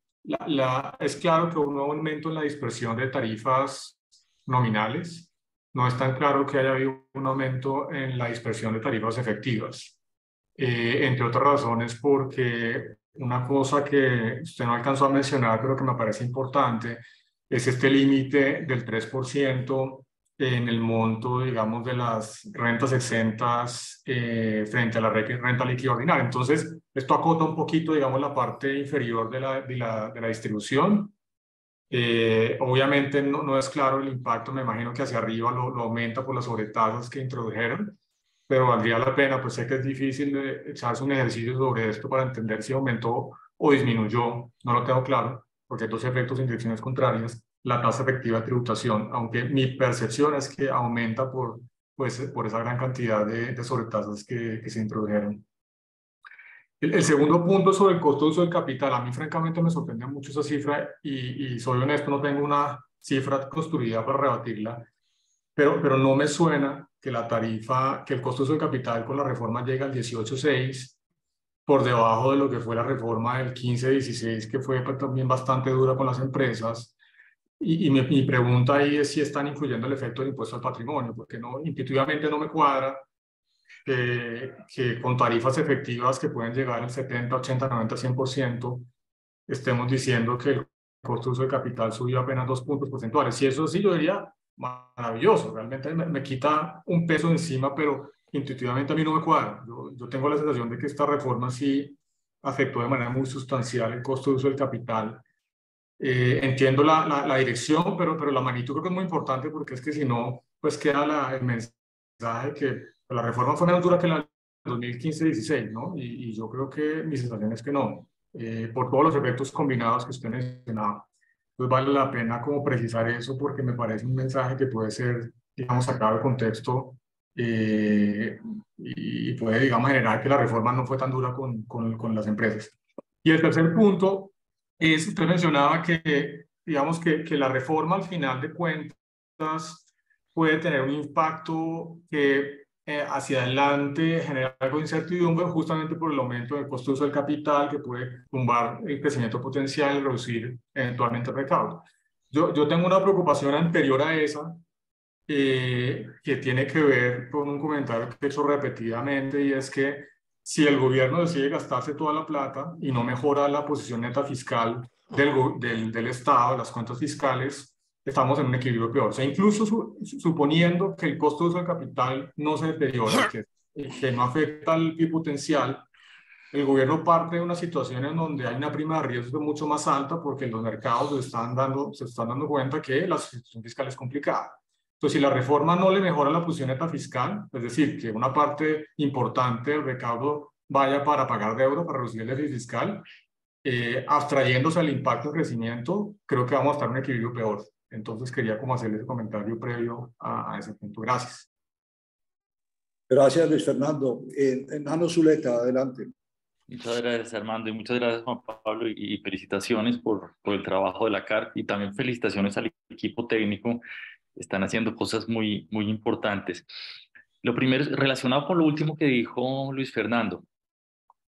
es claro que hubo un aumento en la dispersión de tarifas nominales. No es tan claro que haya habido un aumento en la dispersión de tarifas efectivas. entre otras razones porque una cosa que usted no alcanzó a mencionar, pero que me parece importante, es este límite del 3% en el monto, digamos, de las rentas exentas frente a la renta líquida ordinaria. Entonces, esto acota un poquito, digamos, la parte inferior de la distribución. Obviamente no es claro el impacto, me imagino que hacia arriba lo aumenta por las sobretasas que introdujeron, pero valdría la pena, pues sé que es difícil de echarse un ejercicio sobre esto para entender si aumentó o disminuyó, no lo tengo claro, porque hay dos efectos en direcciones contrarias, la tasa efectiva de tributación, aunque mi percepción es que aumenta por esa gran cantidad de sobretasas que se introdujeron. El segundo punto sobre el costo de uso del capital, a mí francamente me sorprende mucho esa cifra y soy honesto, no tengo una cifra construida para rebatirla, pero no me suena que la tarifa, que el costo de uso del capital con la reforma llega al 18.6, por debajo de lo que fue la reforma del 15-16, que fue también bastante dura con las empresas. Y mi pregunta ahí es si están incluyendo el efecto del impuesto al patrimonio, porque intuitivamente no me cuadra que con tarifas efectivas que pueden llegar al 70, 80, 90, 100%, estemos diciendo que el costo de uso de capital subió apenas 2 puntos porcentuales. Si eso sí, yo diría maravilloso, realmente me quita un peso de encima, pero intuitivamente a mí no me cuadra. Yo tengo la sensación de que esta reforma sí afectó de manera muy sustancial el costo de uso del capital. Entiendo la dirección, pero la magnitud creo que es muy importante, porque es que si no, pues queda el mensaje que la reforma fue menos dura que la del 2015-16, ¿no? Y yo creo que mi sensación es que no, por todos los efectos combinados que usted mencionaba. Pues vale la pena como precisar eso, porque me parece un mensaje que puede ser, digamos, sacado de contexto y puede, digamos, generar que la reforma no fue tan dura con las empresas. Y el tercer punto es, usted mencionaba que, digamos, que la reforma al final de cuentas puede tener un impacto que hacia adelante genera algo de incertidumbre justamente por el aumento del costo de uso del capital, que puede tumbar el crecimiento potencial y reducir eventualmente el recaudo. Yo tengo una preocupación anterior a esa, que tiene que ver con un comentario que he hecho repetidamente, y es que si el gobierno decide gastarse toda la plata y no mejora la posición neta fiscal del Estado, las cuentas fiscales, estamos en un equilibrio peor. O sea, incluso suponiendo que el costo de uso del capital no se deteriora, que no afecta al PIB potencial, el gobierno parte de una situación en donde hay una prima de riesgo mucho más alta, porque los mercados se están dando cuenta que la situación fiscal es complicada. Entonces, si la reforma no le mejora la posición neta fiscal, es decir, que una parte importante del recaudo vaya para pagar deuda, para reducir el déficit fiscal, abstrayéndose al impacto del crecimiento, creo que vamos a estar en un equilibrio peor. Entonces, quería como hacerle ese comentario previo a ese punto. Gracias. Gracias, Luis Fernando. Nano Zuleta, adelante. Muchas gracias, Armando, y muchas gracias, Juan Pablo, y felicitaciones por el trabajo de la CARP, y también felicitaciones al equipo técnico. Están haciendo cosas muy, muy importantes. Lo primero es relacionado con lo último que dijo Luis Fernando.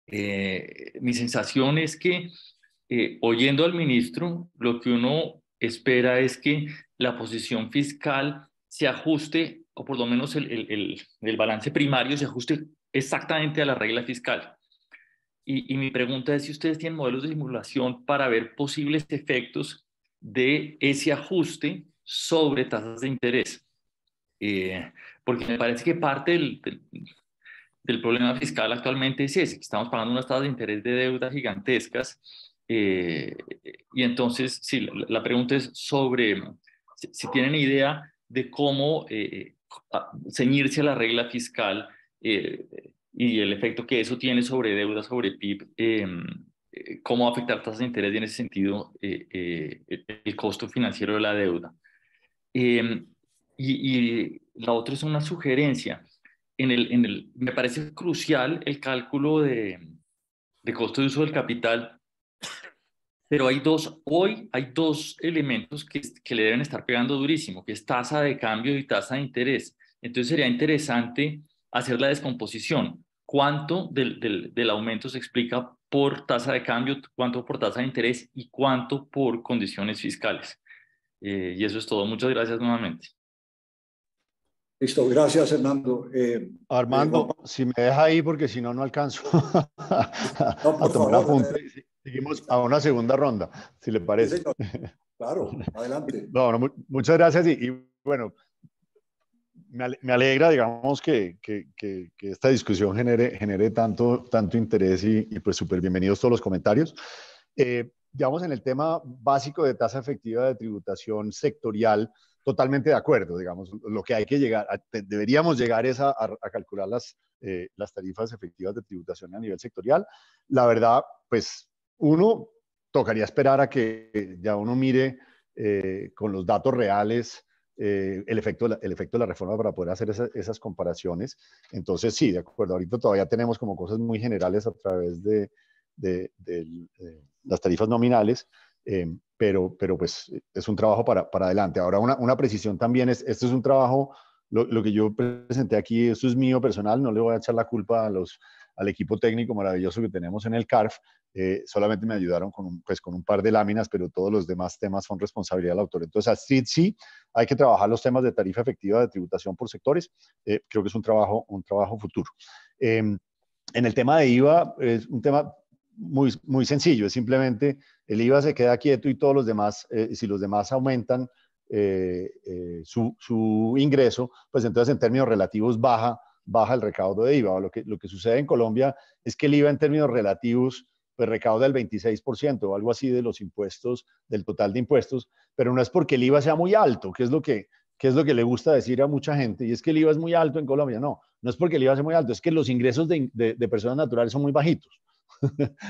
Mi sensación es que, oyendo al ministro, lo que uno espera es que la posición fiscal se ajuste, o por lo menos el balance primario se ajuste exactamente a la regla fiscal. Y mi pregunta es si ustedes tienen modelos de simulación para ver posibles efectos de ese ajuste sobre tasas de interés. Porque me parece que parte del problema fiscal actualmente es ese, que estamos pagando unas tasas de interés de deuda gigantescas. Y entonces, sí, la pregunta es sobre si tienen idea de cómo ceñirse a la regla fiscal y el efecto que eso tiene sobre deuda, sobre PIB, cómo va a afectar tasas de interés y en ese sentido el costo financiero de la deuda. Y la otra es una sugerencia. Me parece crucial el cálculo de costo de uso del capital, pero hoy hay dos elementos que le deben estar pegando durísimo, que es tasa de cambio y tasa de interés. Entonces sería interesante hacer la descomposición. ¿Cuánto del aumento se explica por tasa de cambio, cuánto por tasa de interés y cuánto por condiciones fiscales? Y eso es todo. Muchas gracias nuevamente. Listo, gracias, Hernando. Armando, si me deja ahí, porque si no, no alcanzo no, a por tomar favor. apunte. Seguimos a una segunda ronda, si le Sí, parece. señor. Claro, adelante. No, no, muchas gracias y bueno, me alegra, digamos, que esta discusión genere tanto interés y pues súper bienvenidos todos los comentarios. Digamos, en el tema básico de tasa efectiva de tributación sectorial, totalmente de acuerdo, digamos, lo que hay que llegar, deberíamos llegar es a calcular las tarifas efectivas de tributación a nivel sectorial. La verdad, pues, uno, tocaría esperar a que ya uno mire con los datos reales el efecto de la reforma para poder hacer esas comparaciones. Entonces, sí, de acuerdo, ahorita todavía tenemos como cosas muy generales a través de las tarifas nominales, pero pues es un trabajo para adelante. Ahora, una precisión también es, esto es un trabajo, lo que yo presenté aquí, esto es mío personal, no le voy a echar la culpa al equipo técnico maravilloso que tenemos en el CARF, solamente me ayudaron con un par de láminas, pero todos los demás temas son responsabilidad del autor. Entonces, así sí, hay que trabajar los temas de tarifa efectiva de tributación por sectores, creo que es un trabajo futuro. En el tema de IVA, es un tema muy sencillo, es simplemente el IVA se queda quieto y todos los demás, si los demás aumentan su ingreso, pues entonces en términos relativos baja el recaudo de IVA. Lo que sucede en Colombia es que el IVA en términos relativos pues recauda el 26% o algo así de los impuestos, del total de impuestos, pero no es porque el IVA sea muy alto, que es lo que le gusta decir a mucha gente, y es que el IVA es muy alto en Colombia. No es porque el IVA sea muy alto, es que los ingresos de personas naturales son muy bajitos.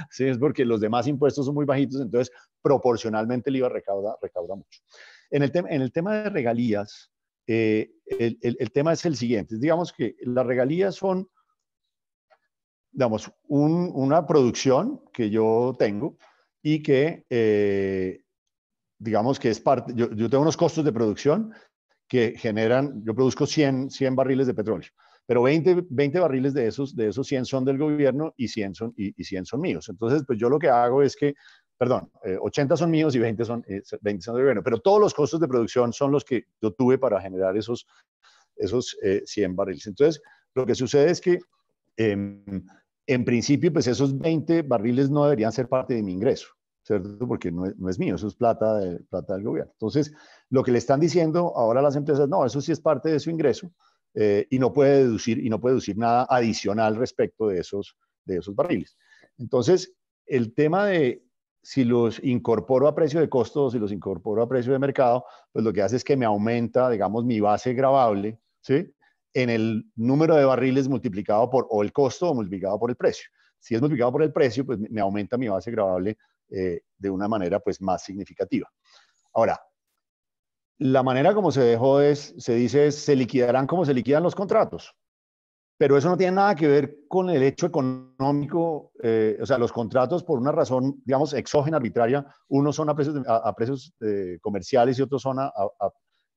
Sí, es porque los demás impuestos son muy bajitos, entonces proporcionalmente el IVA recauda mucho. En el tema de regalías, el tema es el siguiente. Digamos que las regalías son, digamos, una producción que yo tengo y que, digamos que es parte, yo tengo unos costos de producción que generan, yo produzco 100 barriles de petróleo, pero 20 barriles de esos 100 son del gobierno y 100 son míos. Entonces, pues yo lo que hago es que, 80 son míos y 20 son del gobierno, pero todos los costos de producción son los que yo tuve para generar esos 100 barriles. Entonces, lo que sucede es que, en principio, pues esos 20 barriles no deberían ser parte de mi ingreso, ¿cierto? Porque no es mío, eso es plata del gobierno. Entonces, lo que le están diciendo ahora a las empresas, no, eso sí es parte de su ingreso y no puede deducir nada adicional respecto de esos barriles. Entonces, el tema de si los incorporo a precio de costo o si los incorporo a precio de mercado, pues lo que hace es que me aumenta, digamos, mi base gravable, ¿sí? En el número de barriles multiplicado por o el costo o multiplicado por el precio. Si es multiplicado por el precio, pues me aumenta mi base gravable de una manera pues más significativa. Ahora, la manera como se dejó se dice, se liquidarán como se liquidan los contratos, pero eso no tiene nada que ver con el hecho económico, o sea, los contratos por una razón, digamos, exógena, arbitraria, unos son a precios comerciales y otros son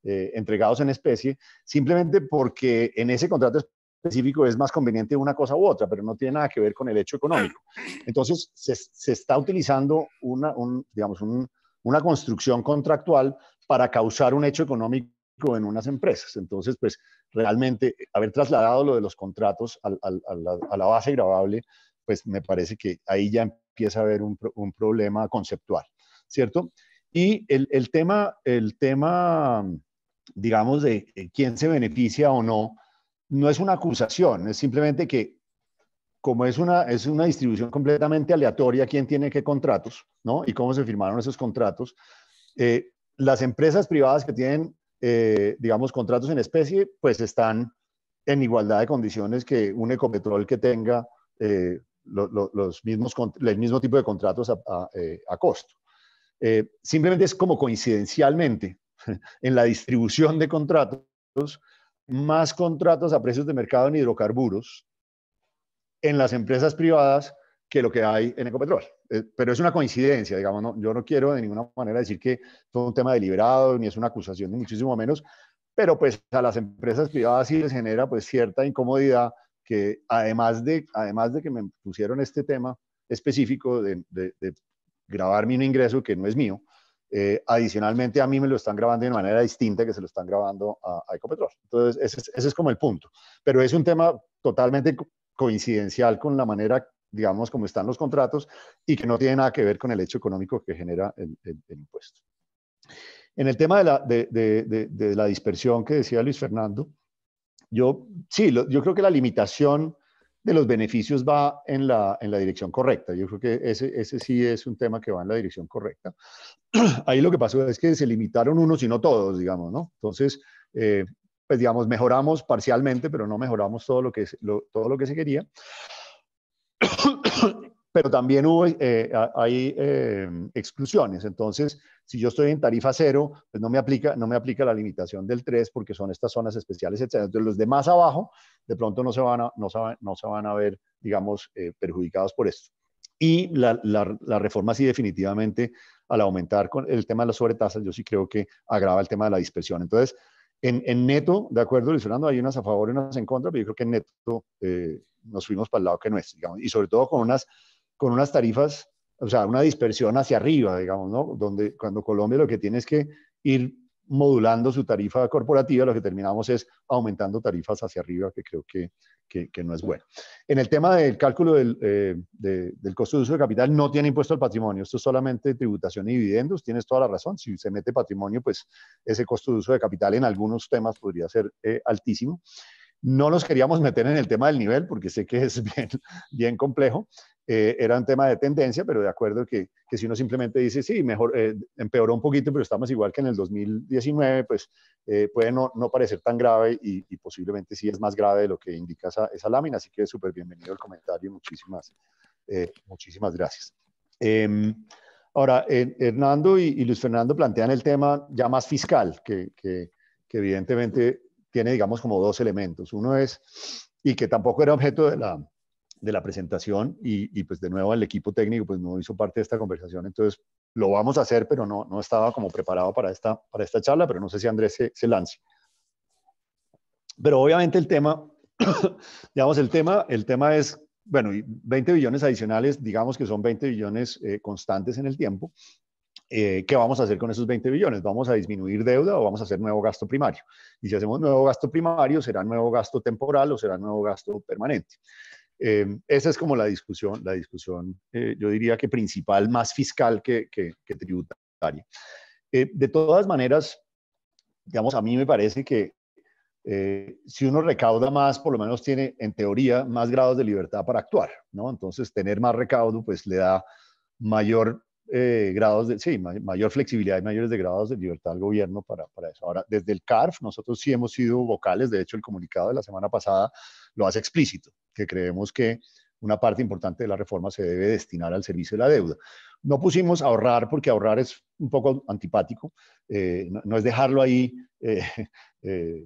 entregados en especie, simplemente porque en ese contrato específico es más conveniente una cosa u otra, pero no tiene nada que ver con el hecho económico. Entonces, se está utilizando una construcción contractual para causar un hecho económico en unas empresas. Entonces, pues, realmente, haber trasladado lo de los contratos a la base gravable, pues, me parece que ahí ya empieza a haber un problema conceptual, ¿cierto? Y el tema, digamos, de quién se beneficia o no, no es una acusación, es simplemente que como es una distribución completamente aleatoria quién tiene qué contratos, ¿no? Y cómo se firmaron esos contratos, las empresas privadas que tienen, digamos, contratos en especie, pues están en igualdad de condiciones que un Ecopetrol que tenga el mismo tipo de contratos a costo. Simplemente es como coincidencialmente en la distribución de contratos, más contratos a precios de mercado en hidrocarburos en las empresas privadas que lo que hay en Ecopetrol. Pero es una coincidencia, digamos, ¿no? Yo no quiero de ninguna manera decir que fue un tema deliberado, ni es una acusación, ni muchísimo menos, pero pues a las empresas privadas sí les genera pues cierta incomodidad que además de que me pusieron este tema específico de grabar mi ingreso que no es mío, Adicionalmente, a mí me lo están grabando de una manera distinta que se lo están grabando a Ecopetrol. Entonces, ese es como el punto. Pero es un tema totalmente coincidencial con la manera, digamos, como están los contratos y que no tiene nada que ver con el hecho económico que genera el impuesto. En el tema de la dispersión que decía Luis Fernando, yo creo que la limitación de los beneficios va en la dirección correcta. Yo creo que ese sí es un tema que va en la dirección correcta. Ahí lo que pasó es que se limitaron unos y no todos, digamos, ¿no? Entonces, pues digamos, mejoramos parcialmente, pero no mejoramos todo lo que se quería. Pero también hay exclusiones. Entonces, si yo estoy en tarifa cero, pues no me aplica la limitación del 3 porque son estas zonas especiales, etc. Entonces, los de más abajo, de pronto no se van a ver, digamos, perjudicados por esto. Y la reforma sí definitivamente, al aumentar con el tema de las sobretasas, yo sí creo que agrava el tema de la dispersión. Entonces, en neto, de acuerdo, Luis Fernando, hay unas a favor y unas en contra, pero yo creo que en neto nos fuimos para el lado que no es, digamos, y sobre todo con unas tarifas, o sea, una dispersión hacia arriba, digamos, ¿no? Donde cuando Colombia lo que tiene es que ir modulando su tarifa corporativa, lo que terminamos es aumentando tarifas hacia arriba, que creo que no es bueno. En el tema del cálculo del costo de uso de capital, no tiene impuesto al patrimonio, esto es solamente tributación y dividendos, tienes toda la razón, si se mete patrimonio, pues ese costo de uso de capital en algunos temas podría ser altísimo. No nos queríamos meter en el tema del nivel, porque sé que es bien complejo. Era un tema de tendencia, pero de acuerdo que si uno simplemente dice, sí, mejor, empeoró un poquito, pero estamos igual que en el 2019, pues puede no parecer tan grave y posiblemente sí es más grave de lo que indica esa lámina. Así que súper bienvenido el comentario. Muchísimas gracias. Ahora, Hernando y Luis Fernando plantean el tema ya más fiscal, que evidentemente tiene, digamos, como dos elementos. Uno es, y que tampoco era objeto de la presentación, y pues de nuevo el equipo técnico pues no hizo parte de esta conversación, entonces lo vamos a hacer, pero no estaba como preparado para esta charla, pero no sé si Andrés se lance. Pero obviamente el tema, digamos, el tema es, bueno, 20 billones adicionales, digamos que son 20 billones constantes en el tiempo. ¿Qué vamos a hacer con esos 20 billones? ¿Vamos a disminuir deuda o vamos a hacer nuevo gasto primario? Y si hacemos nuevo gasto primario, ¿será nuevo gasto temporal o será nuevo gasto permanente? Esa es como la discusión, yo diría que principal, más fiscal que tributaria. De todas maneras, digamos, a mí me parece que si uno recauda más, por lo menos tiene, en teoría, más grados de libertad para actuar, ¿no? Entonces, tener más recaudo, pues le da mayor mayor flexibilidad y mayores grados de libertad al gobierno para eso. Ahora, desde el CARF, nosotros sí hemos sido vocales, de hecho el comunicado de la semana pasada lo hace explícito, que creemos que una parte importante de la reforma se debe destinar al servicio de la deuda. No pusimos ahorrar porque ahorrar es un poco antipático, no es dejarlo ahí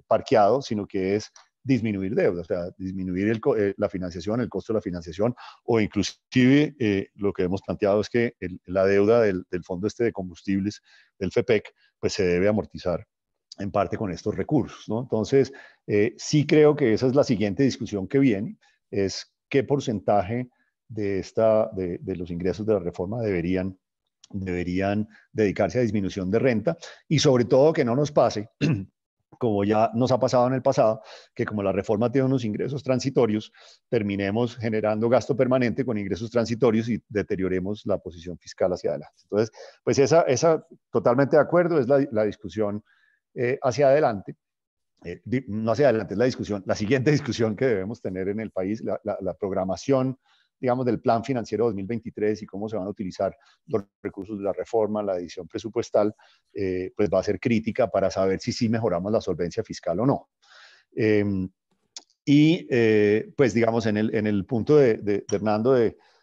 parqueado, sino que es disminuir deuda, o sea, disminuir la financiación, el costo de la financiación, o inclusive lo que hemos planteado es que la deuda del fondo de combustibles, del FEPEC, pues se debe amortizar en parte con estos recursos, ¿no? Entonces, sí creo que esa es la siguiente discusión que viene, es qué porcentaje de los ingresos de la reforma deberían dedicarse a disminución de renta, y sobre todo que no nos pase como ya nos ha pasado en el pasado, que como la reforma tiene unos ingresos transitorios, terminemos generando gasto permanente con ingresos transitorios y deterioremos la posición fiscal hacia adelante. Entonces, pues esa totalmente de acuerdo, es la discusión hacia adelante. No hacia adelante, es la siguiente discusión que debemos tener en el país, la programación, digamos, del plan financiero 2023 y cómo se van a utilizar los recursos de la reforma, la edición presupuestal, pues va a ser crítica para saber si sí mejoramos la solvencia fiscal o no. Pues digamos, en el punto de Hernando,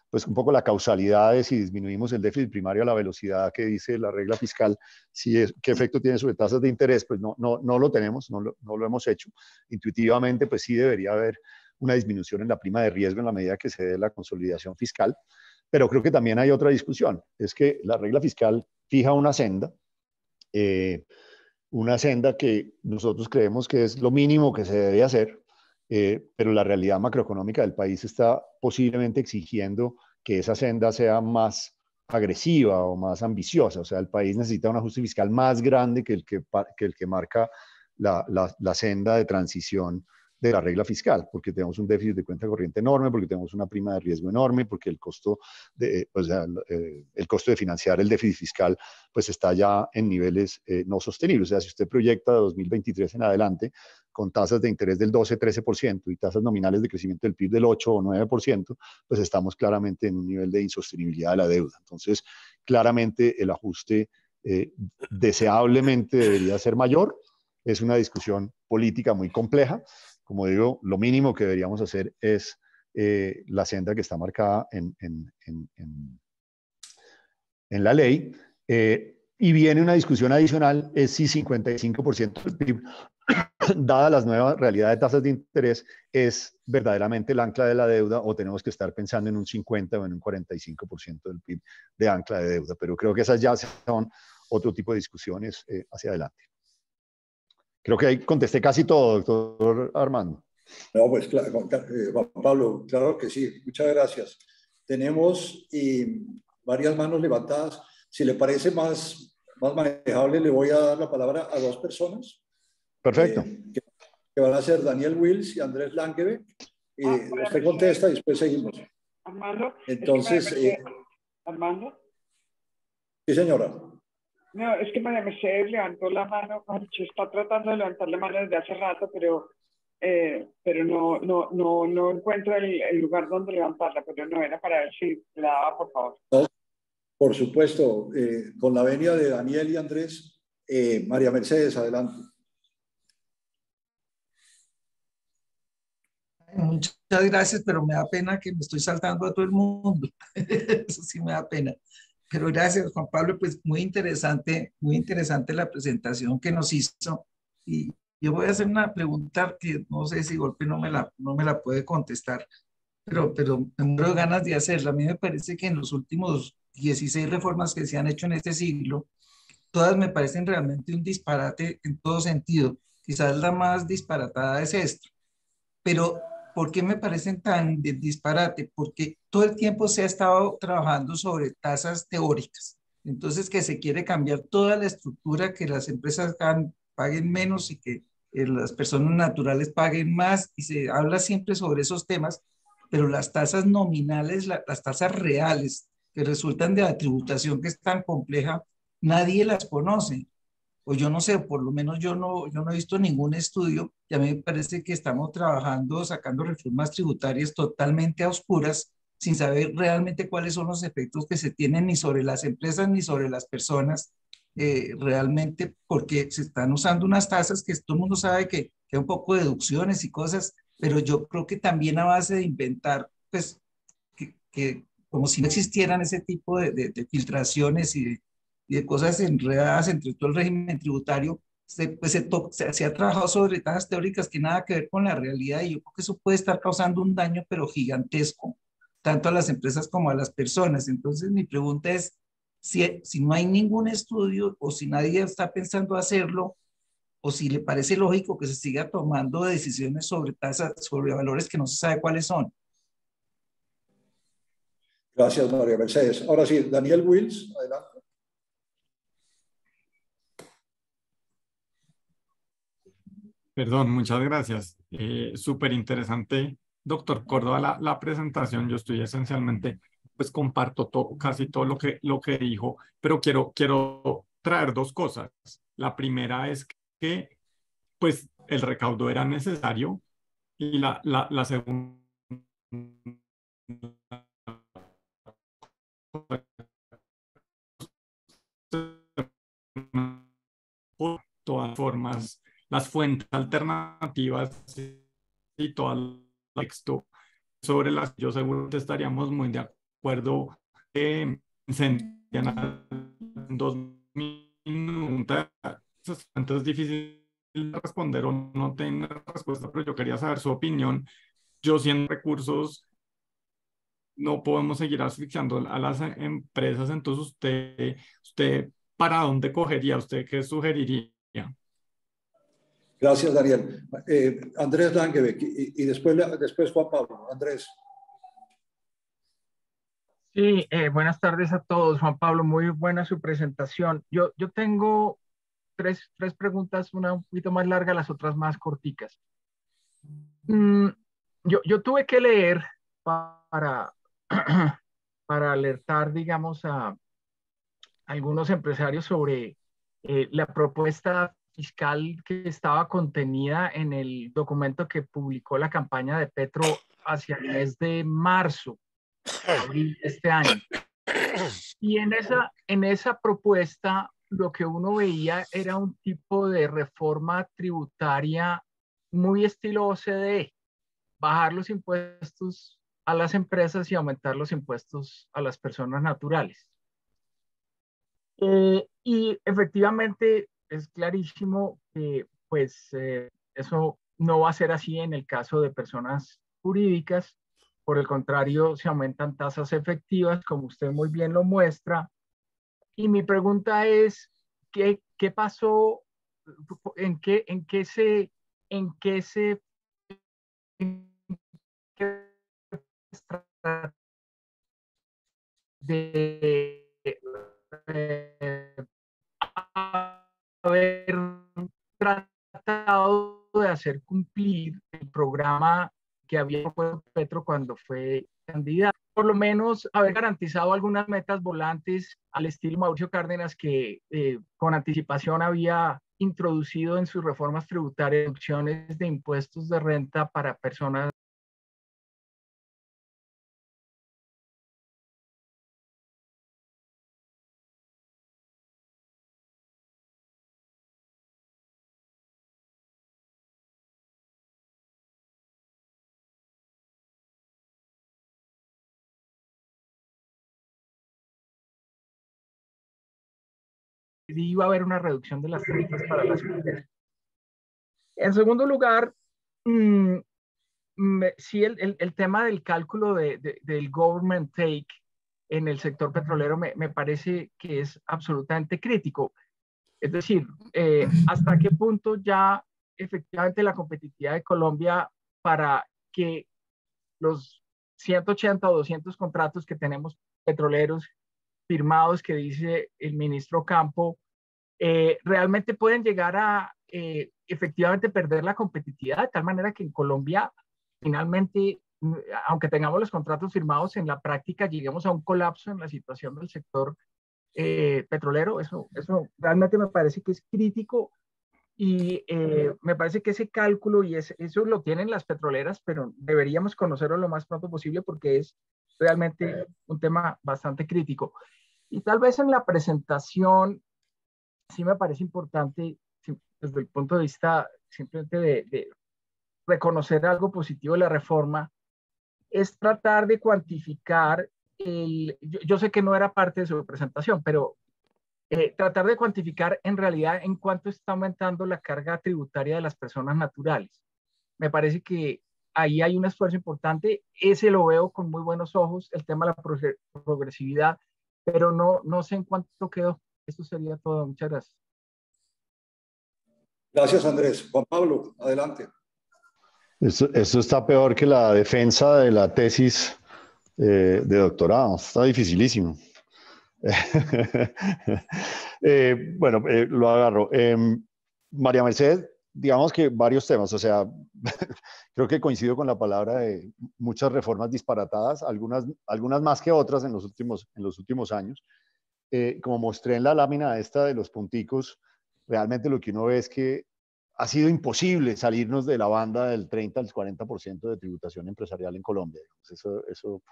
pues un poco la causalidad de si disminuimos el déficit primario a la velocidad que dice la regla fiscal, qué efecto tiene sobre tasas de interés, pues no lo tenemos, no lo hemos hecho. Intuitivamente, pues sí debería haber una disminución en la prima de riesgo en la medida que se dé la consolidación fiscal, pero creo que también hay otra discusión, es que la regla fiscal fija una senda que nosotros creemos que es lo mínimo que se debe hacer, pero la realidad macroeconómica del país está posiblemente exigiendo que esa senda sea más agresiva o más ambiciosa. O sea, el país necesita un ajuste fiscal más grande que el que marca la senda de transición de la regla fiscal, porque tenemos un déficit de cuenta corriente enorme, porque tenemos una prima de riesgo enorme, porque el costo el costo de financiar el déficit fiscal pues está ya en niveles no sostenibles. O sea, si usted proyecta de 2023 en adelante con tasas de interés del 12-13% y tasas nominales de crecimiento del PIB del 8 o 9%, pues estamos claramente en un nivel de insostenibilidad de la deuda. Entonces, claramente el ajuste deseablemente debería ser mayor. Es una discusión política muy compleja. Como digo, lo mínimo que deberíamos hacer es la senda que está marcada en la ley. Y viene una discusión adicional, es si 55% del PIB, dada las nuevas realidades de tasas de interés, es verdaderamente el ancla de la deuda o tenemos que estar pensando en un 50 o en un 45% del PIB de ancla de deuda. Pero creo que esas ya son otro tipo de discusiones hacia adelante. Creo que ahí contesté casi todo, doctor Armando. No, pues claro, Juan Pablo, claro que sí. Muchas gracias. Tenemos varias manos levantadas. Si le parece más manejable, le voy a dar la palabra a dos personas. Perfecto. Que van a ser Daniel Wills y Andrés Langebeck. Usted contesta y después seguimos. Armando. Entonces, Armando. Sí, señora. No, es que María Mercedes levantó la mano, está tratando de levantar la mano desde hace rato, pero no encuentro el lugar donde levantarla, pero no era para ver si la daba, por favor. No, por supuesto, con la venia de Daniel y Andrés, María Mercedes, adelante. Muchas gracias, pero me da pena que me estoy saltando a todo el mundo. Eso sí me da pena. Pero gracias, Juan Pablo, pues muy interesante la presentación que nos hizo. Y yo voy a hacer una pregunta que no sé si golpe no me la puede contestar, pero me muero de ganas de hacerla. A mí me parece que en los últimos 16 reformas que se han hecho en este siglo, todas me parecen realmente un disparate en todo sentido. Quizás la más disparatada es esta. Pero ¿por qué me parecen tan de disparate? Porque todo el tiempo se ha estado trabajando sobre tasas teóricas. Entonces, que se quiere cambiar toda la estructura, que las empresas paguen menos y que las personas naturales paguen más, y se habla siempre sobre esos temas, pero las tasas nominales, las tasas reales que resultan de la tributación que es tan compleja, nadie las conoce. O yo no sé, por lo menos yo no he visto ningún estudio, y a mí me parece que estamos trabajando, sacando reformas tributarias totalmente a oscuras, sin saber realmente cuáles son los efectos que se tienen ni sobre las empresas ni sobre las personas, realmente, porque se están usando unas tasas que todo el mundo sabe que hay un poco de deducciones y cosas, pero yo creo que también a base de inventar, pues, que como si no existieran ese tipo de filtraciones y de cosas enredadas entre todo el régimen tributario, se ha trabajado sobre tasas teóricas que nada que ver con la realidad, y yo creo que eso puede estar causando un daño pero gigantesco, tanto a las empresas como a las personas. Entonces mi pregunta es, si no hay ningún estudio o si nadie está pensando hacerlo, o si le parece lógico que se siga tomando decisiones sobre tasas, sobre valores que no se sabe cuáles son. Gracias, María Mercedes. Ahora sí, Daniel Wills, adelante. Perdón, muchas gracias. Súper interesante, doctor Córdoba, la presentación. Yo estoy esencialmente, pues comparto casi todo lo que dijo, pero quiero traer dos cosas. La primera es que, pues, el recaudo era necesario, y la segunda, por todas formas, las fuentes alternativas y todo el texto sobre las que yo seguro estaríamos muy de acuerdo, se entiendan en 2 minutos. Entonces es difícil responder o no tener respuesta, pero yo quería saber su opinión. Yo, siendo recursos, no podemos seguir asfixiando a las empresas. Entonces usted ¿para dónde cogería? ¿Usted qué sugeriría? Gracias, Daniel. Andrés Langebeck y después Juan Pablo. Andrés. Sí, buenas tardes a todos. Juan Pablo, muy buena su presentación. Yo tengo tres preguntas, una un poquito más larga, las otras más corticas. Mm, yo tuve que leer para, para alertar, digamos, a algunos empresarios sobre la propuesta fiscal que estaba contenida en el documento que publicó la campaña de Petro hacia el mes de marzo, abril de este año. Y en esa propuesta lo que uno veía era un tipo de reforma tributaria muy estilo OCDE, bajar los impuestos a las empresas y aumentar los impuestos a las personas naturales. Y efectivamente es clarísimo que pues eso no va a ser así en el caso de personas jurídicas. Por el contrario, se aumentan tasas efectivas, como usted muy bien lo muestra. Y mi pregunta es, ¿qué pasó? ¿En qué se, en qué se, en qué de haber tratado de hacer cumplir el programa que había propuesto Petro cuando fue candidato? Por lo menos haber garantizado algunas metas volantes al estilo Mauricio Cárdenas, que con anticipación había introducido en sus reformas tributarias reducciones de impuestos de renta para personas. Iba a haber una reducción de las tarifas para las mujeres. En segundo lugar, sí, el tema del cálculo del government take en el sector petrolero me parece que es absolutamente crítico. Es decir, hasta qué punto ya efectivamente la competitividad de Colombia para que los 180 o 200 contratos que tenemos petroleros firmados, que dice el ministro Campo, realmente pueden llegar a efectivamente perder la competitividad, de tal manera que en Colombia finalmente, aunque tengamos los contratos firmados, en la práctica lleguemos a un colapso en la situación del sector petrolero. Eso realmente me parece que es crítico y me parece que ese cálculo y eso lo tienen las petroleras, pero deberíamos conocerlo lo más pronto posible porque es realmente un tema bastante crítico. Y tal vez en la presentación sí me parece importante, desde el punto de vista simplemente de reconocer algo positivo de la reforma, es tratar de cuantificar yo sé que no era parte de su presentación, pero tratar de cuantificar en realidad en cuánto está aumentando la carga tributaria de las personas naturales. Me parece que ahí hay un esfuerzo importante, ese lo veo con muy buenos ojos, el tema de la progresividad, pero no sé en cuánto quedó. Esto sería todo. Muchas gracias. Gracias, Andrés. Juan Pablo, adelante. Eso está peor que la defensa de la tesis de doctorado. Está dificilísimo. Bueno, lo agarro. María Mercedes, digamos que varios temas, o sea, creo que coincido con la palabra de muchas reformas disparatadas, algunas más que otras en los últimos años. Como mostré en la lámina esta de los punticos, realmente lo que uno ve es que ha sido imposible salirnos de la banda del 30 al 40% de tributación empresarial en Colombia. Eso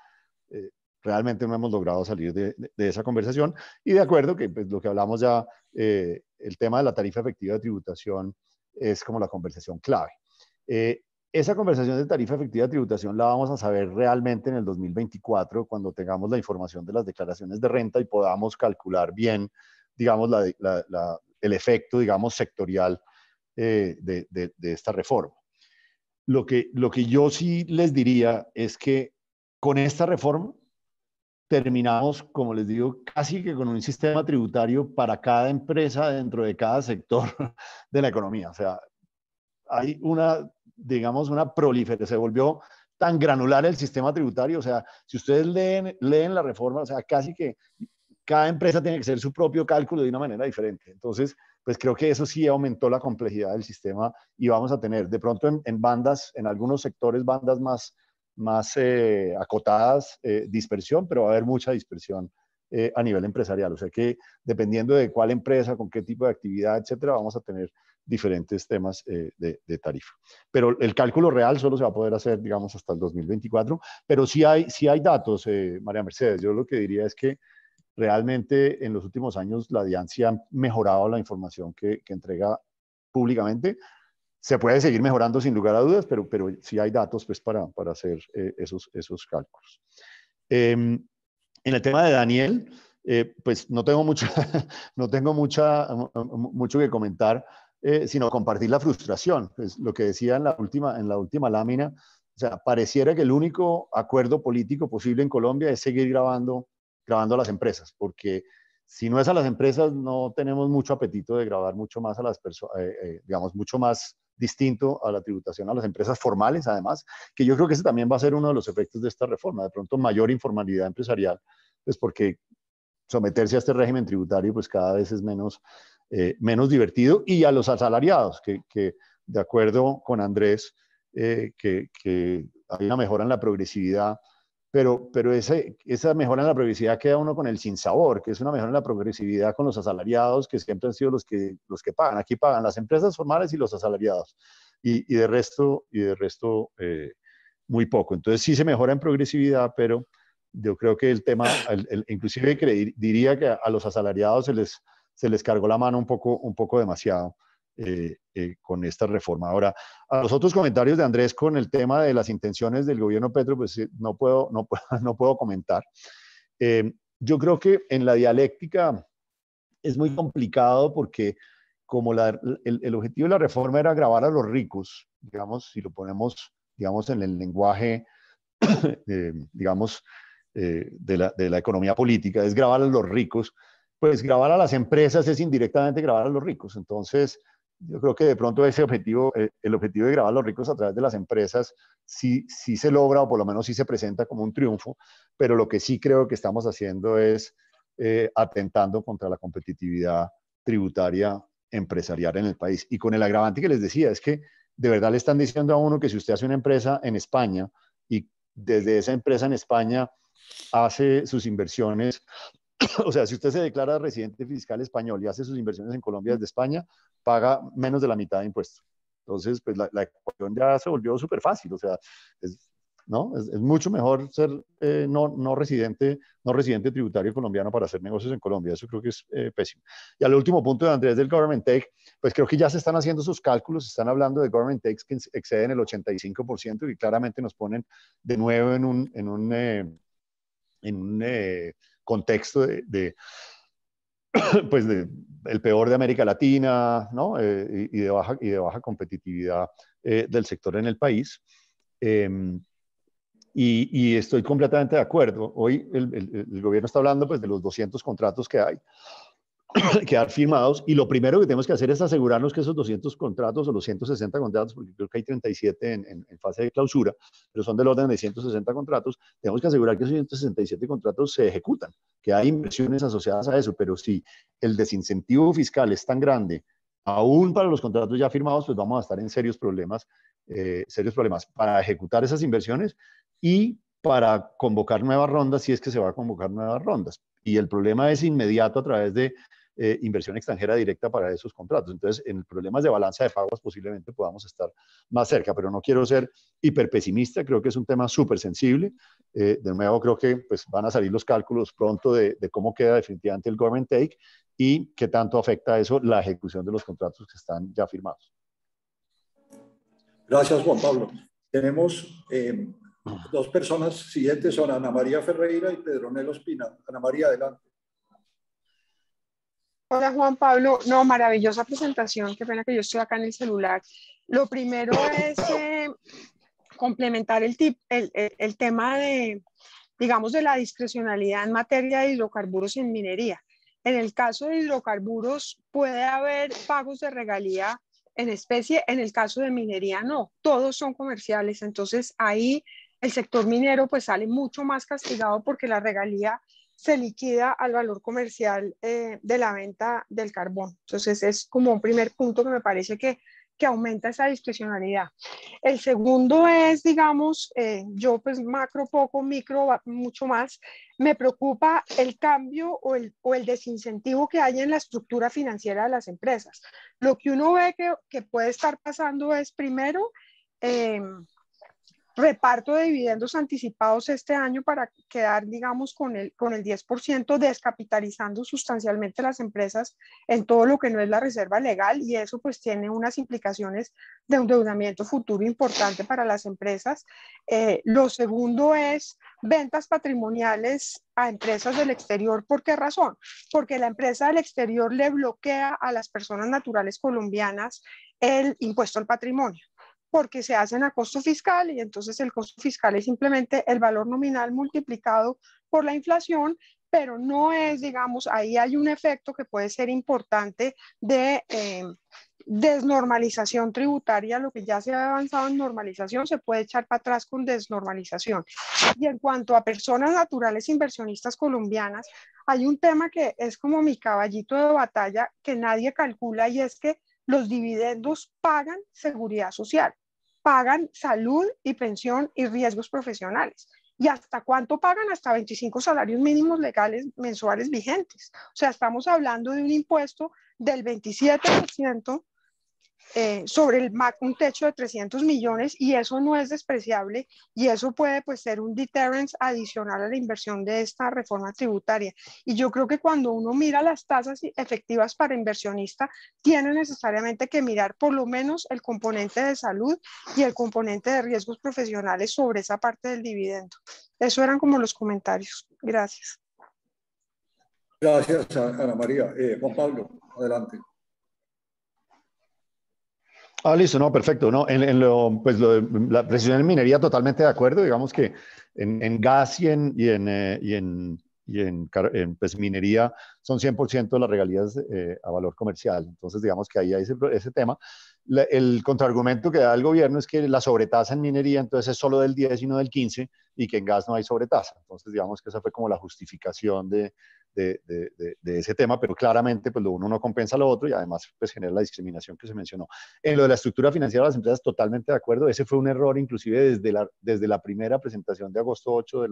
realmente no hemos logrado salir de esa conversación. Y de acuerdo que pues, lo que hablamos ya, el tema de la tarifa efectiva de tributación es como la conversación clave. Esa conversación de tarifa efectiva de tributación la vamos a saber realmente en el 2024, cuando tengamos la información de las declaraciones de renta y podamos calcular bien, digamos, el efecto, digamos, sectorial de esta reforma. Lo que yo sí les diría es que con esta reforma terminamos, como les digo, casi que con un sistema tributario para cada empresa dentro de cada sector de la economía. O sea, hay digamos, una proliferación, se volvió tan granular el sistema tributario. O sea, si ustedes leen la reforma, o sea, casi que cada empresa tiene que hacer su propio cálculo de una manera diferente. Entonces, pues creo que eso sí aumentó la complejidad del sistema y vamos a tener de pronto en bandas, en algunos sectores, bandas más acotadas, dispersión, pero va a haber mucha dispersión a nivel empresarial. O sea que dependiendo de cuál empresa, con qué tipo de actividad, etcétera, vamos a tener diferentes temas de tarifa. Pero el cálculo real solo se va a poder hacer, digamos, hasta el 2024. Pero sí hay datos, María Mercedes. Yo lo que diría es que realmente en los últimos años la DIAN sí ha mejorado la información que entrega públicamente. Se puede seguir mejorando sin lugar a dudas, pero sí hay datos pues, para hacer esos cálculos. En el tema de Daniel, pues no tengo mucho que comentar, sino compartir la frustración. Pues, lo que decía en la última lámina, o sea, pareciera que el único acuerdo político posible en Colombia es seguir grabando a las empresas, porque si no es a las empresas, no tenemos mucho apetito de grabar mucho más a las personas, digamos, mucho más distinto a la tributación a las empresas formales, además, que yo creo que ese también va a ser uno de los efectos de esta reforma, de pronto mayor informalidad empresarial, pues porque someterse a este régimen tributario pues cada vez es menos divertido, y a los asalariados, que de acuerdo con Andrés, que hay una mejora en la progresividad, pero esa mejora en la progresividad queda uno con el sinsabor, que es una mejora en la progresividad con los asalariados, que siempre han sido los que pagan. Aquí pagan las empresas formales y los asalariados, y de resto muy poco. Entonces sí se mejora en progresividad, pero yo creo que el tema, inclusive diría que a los asalariados se les cargó la mano un poco demasiado con esta reforma. Ahora, a los otros comentarios de Andrés con el tema de las intenciones del gobierno Petro, pues no puedo comentar. Yo creo que en la dialéctica es muy complicado porque como el objetivo de la reforma era gravar a los ricos, digamos, si lo ponemos, digamos, en el lenguaje, digamos, de la economía política, es grabar a los ricos, pues grabar a las empresas es indirectamente grabar a los ricos. Entonces, yo creo que de pronto ese objetivo, el objetivo de grabar a los ricos a través de las empresas, sí se logra, o por lo menos sí se presenta como un triunfo, pero lo que sí creo que estamos haciendo es atentando contra la competitividad tributaria empresarial en el país. Y con el agravante que les decía, es que de verdad le están diciendo a uno que si usted hace una empresa en España y desde esa empresa en España hace sus inversiones, o sea, si usted se declara residente fiscal español y hace sus inversiones en Colombia desde España, paga menos de la mitad de impuestos. Entonces, pues la ecuación ya se volvió súper fácil. O sea, ¿no? Es mucho mejor ser no residente tributario colombiano para hacer negocios en Colombia. Eso creo que es pésimo. Y al último punto de Andrés del Government Take, pues creo que ya se están haciendo sus cálculos, se están hablando de Government Takes que exceden el 85% y claramente nos ponen de nuevo en un contexto pues el peor de América Latina, ¿no? Y de baja competitividad del sector en el país. Y estoy completamente de acuerdo. Hoy el gobierno está hablando pues, de los 200 contratos que hay firmados, y lo primero que tenemos que hacer es asegurarnos que esos 200 contratos o los 160 contratos, porque creo que hay 37 en fase de clausura, pero son del orden de 160 contratos, tenemos que asegurar que esos 167 contratos se ejecutan, que hay inversiones asociadas a eso, pero si el desincentivo fiscal es tan grande, aún para los contratos ya firmados, pues vamos a estar en serios problemas para ejecutar esas inversiones y para convocar nuevas rondas, si es que se va a convocar nuevas rondas. Y el problema es inmediato a través de inversión extranjera directa para esos contratos. Entonces, en problemas de balanza de pagos posiblemente podamos estar más cerca, pero no quiero ser hiperpesimista, creo que es un tema súper sensible. De nuevo, creo que pues, van a salir los cálculos pronto de cómo queda definitivamente el Government Take y qué tanto afecta eso la ejecución de los contratos que están ya firmados. Gracias, Juan Pablo. Tenemos dos personas siguientes, son Ana María Ferreira y Pedronel Ospina. Ana María, adelante. Hola Juan Pablo, no, maravillosa presentación, qué pena que yo estoy acá en el celular. Lo primero es complementar el tema de, digamos, de la discrecionalidad en materia de hidrocarburos y en minería. En el caso de hidrocarburos puede haber pagos de regalía en especie, en el caso de minería no, todos son comerciales, entonces ahí el sector minero pues sale mucho más castigado porque la regalía se liquida al valor comercial de la venta del carbón. Entonces es como un primer punto que me parece que aumenta esa discrecionalidad. El segundo es, digamos, yo pues macro poco, micro mucho más, me preocupa el cambio o el desincentivo que hay en la estructura financiera de las empresas. Lo que uno ve que puede estar pasando es, primero, reparto de dividendos anticipados este año para quedar, digamos, con el 10%, descapitalizando sustancialmente las empresas en todo lo que no es la reserva legal, y eso pues tiene unas implicaciones de endeudamiento futuro importante para las empresas. Lo segundo es ventas patrimoniales a empresas del exterior. ¿Por qué razón? Porque la empresa del exterior le bloquea a las personas naturales colombianas el impuesto al patrimonio, porque se hacen a costo fiscal, y entonces el costo fiscal es simplemente el valor nominal multiplicado por la inflación, pero no es, digamos, ahí hay un efecto que puede ser importante de desnormalización tributaria. Lo que ya se ha avanzado en normalización se puede echar para atrás con desnormalización. Y en cuanto a personas naturales inversionistas colombianas, hay un tema que es como mi caballito de batalla que nadie calcula, y es que los dividendos pagan seguridad social, pagan salud y pensión y riesgos profesionales. ¿Y hasta cuánto pagan? Hasta 25 salarios mínimos legales mensuales vigentes. O sea, estamos hablando de un impuesto del 27% sobre un techo de 300 millones, y eso no es despreciable, y eso puede pues ser un deterrence adicional a la inversión de esta reforma tributaria. Y yo creo que cuando uno mira las tasas efectivas para inversionista, tiene necesariamente que mirar por lo menos el componente de salud y el componente de riesgos profesionales sobre esa parte del dividendo. Eso eran como los comentarios. Gracias. Gracias, Ana María. Juan Pablo, adelante. Listo, no, perfecto. No, pues lo de la precisión en minería, totalmente de acuerdo. Digamos que en gas y en pues, minería son 100% las regalías a valor comercial. Entonces, digamos que ahí hay ese tema. El contraargumento que da el gobierno es que la sobretasa en minería entonces es solo del 10 y no del 15, y que en gas no hay sobretasa. Entonces, digamos que esa fue como la justificación de ese tema, pero claramente pues lo uno no compensa lo otro, y además pues genera la discriminación que se mencionó. En lo de la estructura financiera de las empresas, totalmente de acuerdo. Ese fue un error inclusive desde la primera presentación de agosto 8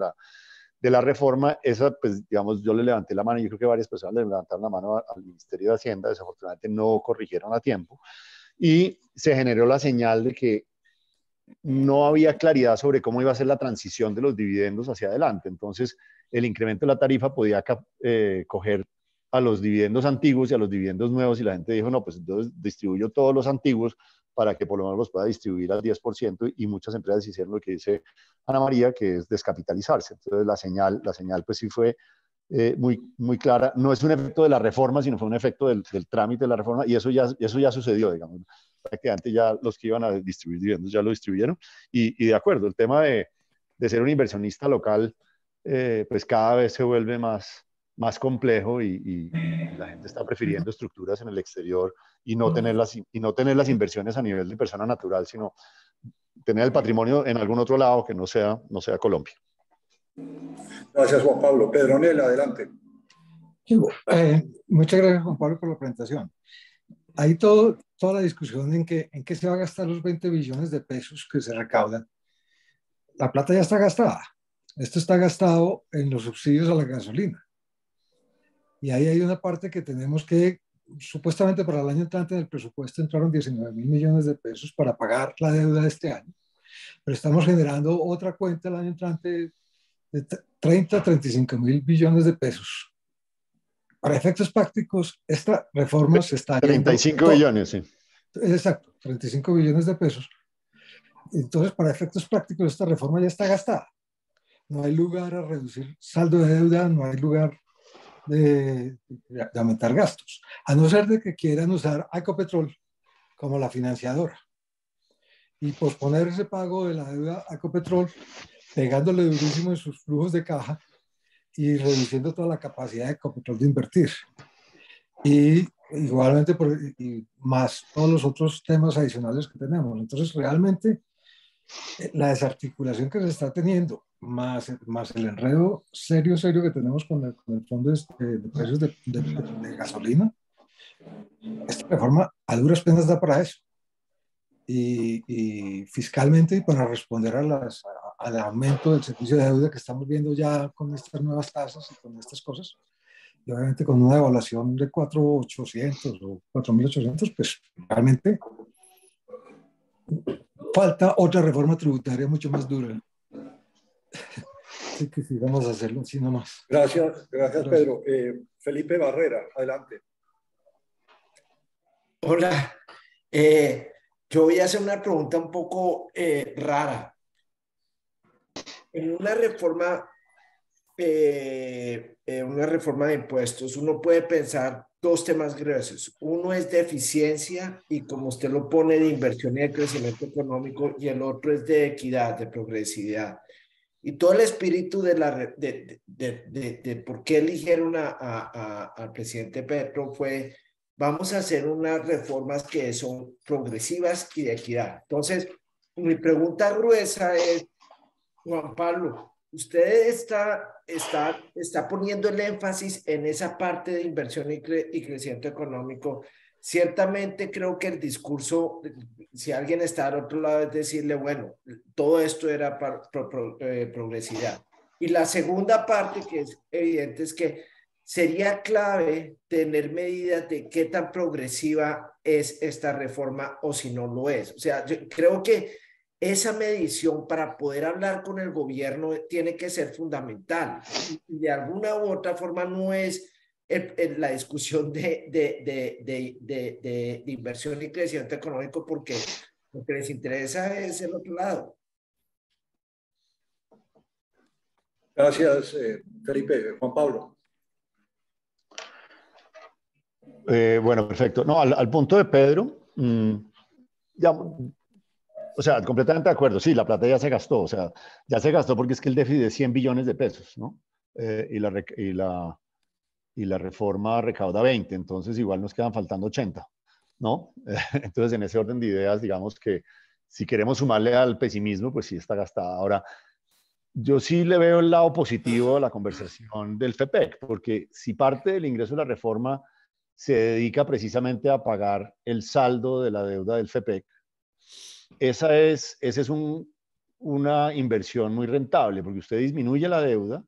de la reforma. Esa, pues digamos, yo le levanté la mano, y yo creo que varias personas le levantaron la mano al Ministerio de Hacienda, desafortunadamente no corrigieron a tiempo, y se generó la señal de que no había claridad sobre cómo iba a ser la transición de los dividendos hacia adelante. Entonces, el incremento de la tarifa podía coger a los dividendos antiguos y a los dividendos nuevos, y la gente dijo, no, pues entonces distribuyo todos los antiguos para que por lo menos los pueda distribuir al 10%, y muchas empresas hicieron lo que dice Ana María, que es descapitalizarse. Entonces, la señal pues sí fue muy clara. No es un efecto de la reforma, sino fue un efecto del trámite de la reforma, y eso ya sucedió, digamos. Prácticamente ya los que iban a distribuir dividendos ya lo distribuyeron, y de acuerdo, el tema de ser un inversionista local pues cada vez se vuelve más complejo, y la gente está prefiriendo estructuras en el exterior y no tener las inversiones a nivel de persona natural, sino tener el patrimonio en algún otro lado que no sea Colombia. Gracias, Juan Pablo. Pedronel, adelante. Muchas gracias, Juan Pablo, por la presentación. Hay toda la discusión en qué se va a gastar los 20 billones de pesos que se recaudan. La plata ya está gastada. Esto está gastado en los subsidios a la gasolina. Y ahí hay una parte que tenemos que, supuestamente para el año entrante en el presupuesto entraron 19.000 millones de pesos para pagar la deuda de este año. Pero estamos generando otra cuenta el año entrante de 35.000 billones de pesos. Para efectos prácticos, esta reforma se está... 35 billones, sí. Exacto, 35 billones de pesos. Entonces, para efectos prácticos, esta reforma ya está gastada. No hay lugar a reducir saldo de deuda, no hay lugar de aumentar gastos, a no ser de que quieran usar a Ecopetrol como la financiadora y posponer ese pago de la deuda a Ecopetrol, pegándole durísimo en sus flujos de caja y reduciendo toda la capacidad de Ecopetrol de invertir. Y igualmente, y más todos los otros temas adicionales que tenemos. Entonces, realmente, La desarticulación que se está teniendo, más el enredo serio que tenemos con el fondo de precios de gasolina, esta reforma a duras penas da para eso. Y fiscalmente, y para responder al aumento del servicio de deuda que estamos viendo ya con estas nuevas tasas y con estas cosas, y obviamente con una evaluación de 4.800 o 4.800, pues realmente falta otra reforma tributaria mucho más dura. Así que sí, vamos a hacerlo así nomás. Gracias, Pedro. Felipe Barrera, adelante. Hola. Yo voy a hacer una pregunta un poco rara. En una reforma de impuestos, uno puede pensar dos temas gruesos. Uno es de eficiencia y, como usted lo pone, de inversión y de crecimiento económico, y el otro es de equidad, de progresividad. Y todo el espíritu de por qué eligieron al presidente Petro fue: vamos a hacer unas reformas que son progresivas y de equidad. Entonces, mi pregunta gruesa es, Juan Pablo, usted está poniendo el énfasis en esa parte de inversión y crecimiento económico. Ciertamente creo que el discurso, si alguien está al otro lado, es decirle, bueno, todo esto era progresividad. Y la segunda parte, que es evidente, es que sería clave tener medidas de qué tan progresiva es esta reforma o si no lo es. O sea, yo creo que esa medición para poder hablar con el gobierno tiene que ser fundamental. Y de alguna u otra forma no es la discusión de inversión y crecimiento económico, porque lo que les interesa es el otro lado. Gracias, Felipe. Juan Pablo. Bueno, perfecto. No, al punto de Pedro, ya, o sea, completamente de acuerdo. Sí, la plata ya se gastó. O sea, ya se gastó porque es que el déficit es 100 billones de pesos, ¿no? Y la reforma recauda 20, entonces igual nos quedan faltando 80, ¿no? Entonces, en ese orden de ideas, digamos que si queremos sumarle al pesimismo, pues sí está gastada. Ahora, yo sí le veo el lado positivo a la conversación del FEPEC, porque si parte del ingreso de la reforma se dedica precisamente a pagar el saldo de la deuda del FEPEC, esa es una inversión muy rentable, porque usted disminuye la deuda,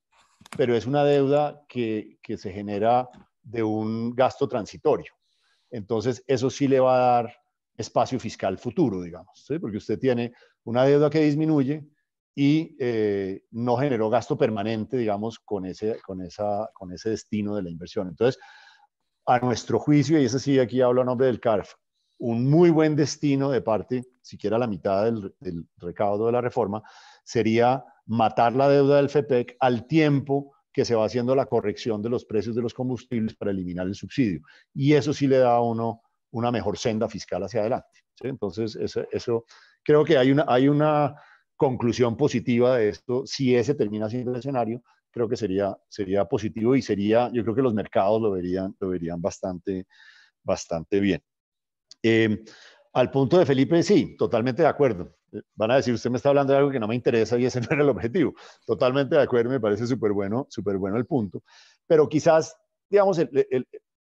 pero es una deuda que se genera de un gasto transitorio. Entonces, eso sí le va a dar espacio fiscal futuro, digamos, ¿sí? Porque usted tiene una deuda que disminuye y no generó gasto permanente, digamos, con ese destino de la inversión. Entonces, a nuestro juicio, y ese sí, aquí hablo a nombre del CARF, un muy buen destino de parte, siquiera la mitad del recaudo de la reforma, sería matar la deuda del FEPEC al tiempo que se va haciendo la corrección de los precios de los combustibles para eliminar el subsidio. Y eso sí le da a uno una mejor senda fiscal hacia adelante, ¿sí? Entonces, eso creo que hay una conclusión positiva de esto. Si ese termina siendo el escenario, creo que sería positivo y yo creo que los mercados lo verían bastante bien. Al punto de Felipe, sí, totalmente de acuerdo. Van a decir, usted me está hablando de algo que no me interesa y ese no era el objetivo. Totalmente de acuerdo, me parece súper bueno el punto. Pero quizás, digamos,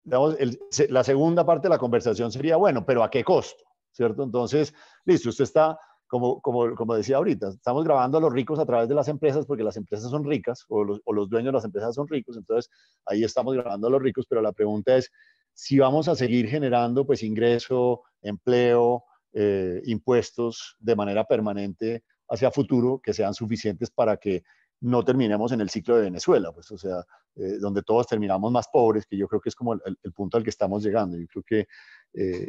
la segunda parte de la conversación sería, bueno, pero ¿a qué costo? ¿Cierto? Entonces, listo, usted está, como decía ahorita, estamos grabando a los ricos a través de las empresas porque las empresas son ricas o los dueños de las empresas son ricos, entonces ahí estamos grabando a los ricos, pero la pregunta es, si vamos a seguir generando pues ingreso, empleo, impuestos de manera permanente hacia futuro que sean suficientes para que no terminemos en el ciclo de Venezuela, pues, o sea, donde todos terminamos más pobres, que yo creo que es como el punto al que estamos llegando. Yo creo que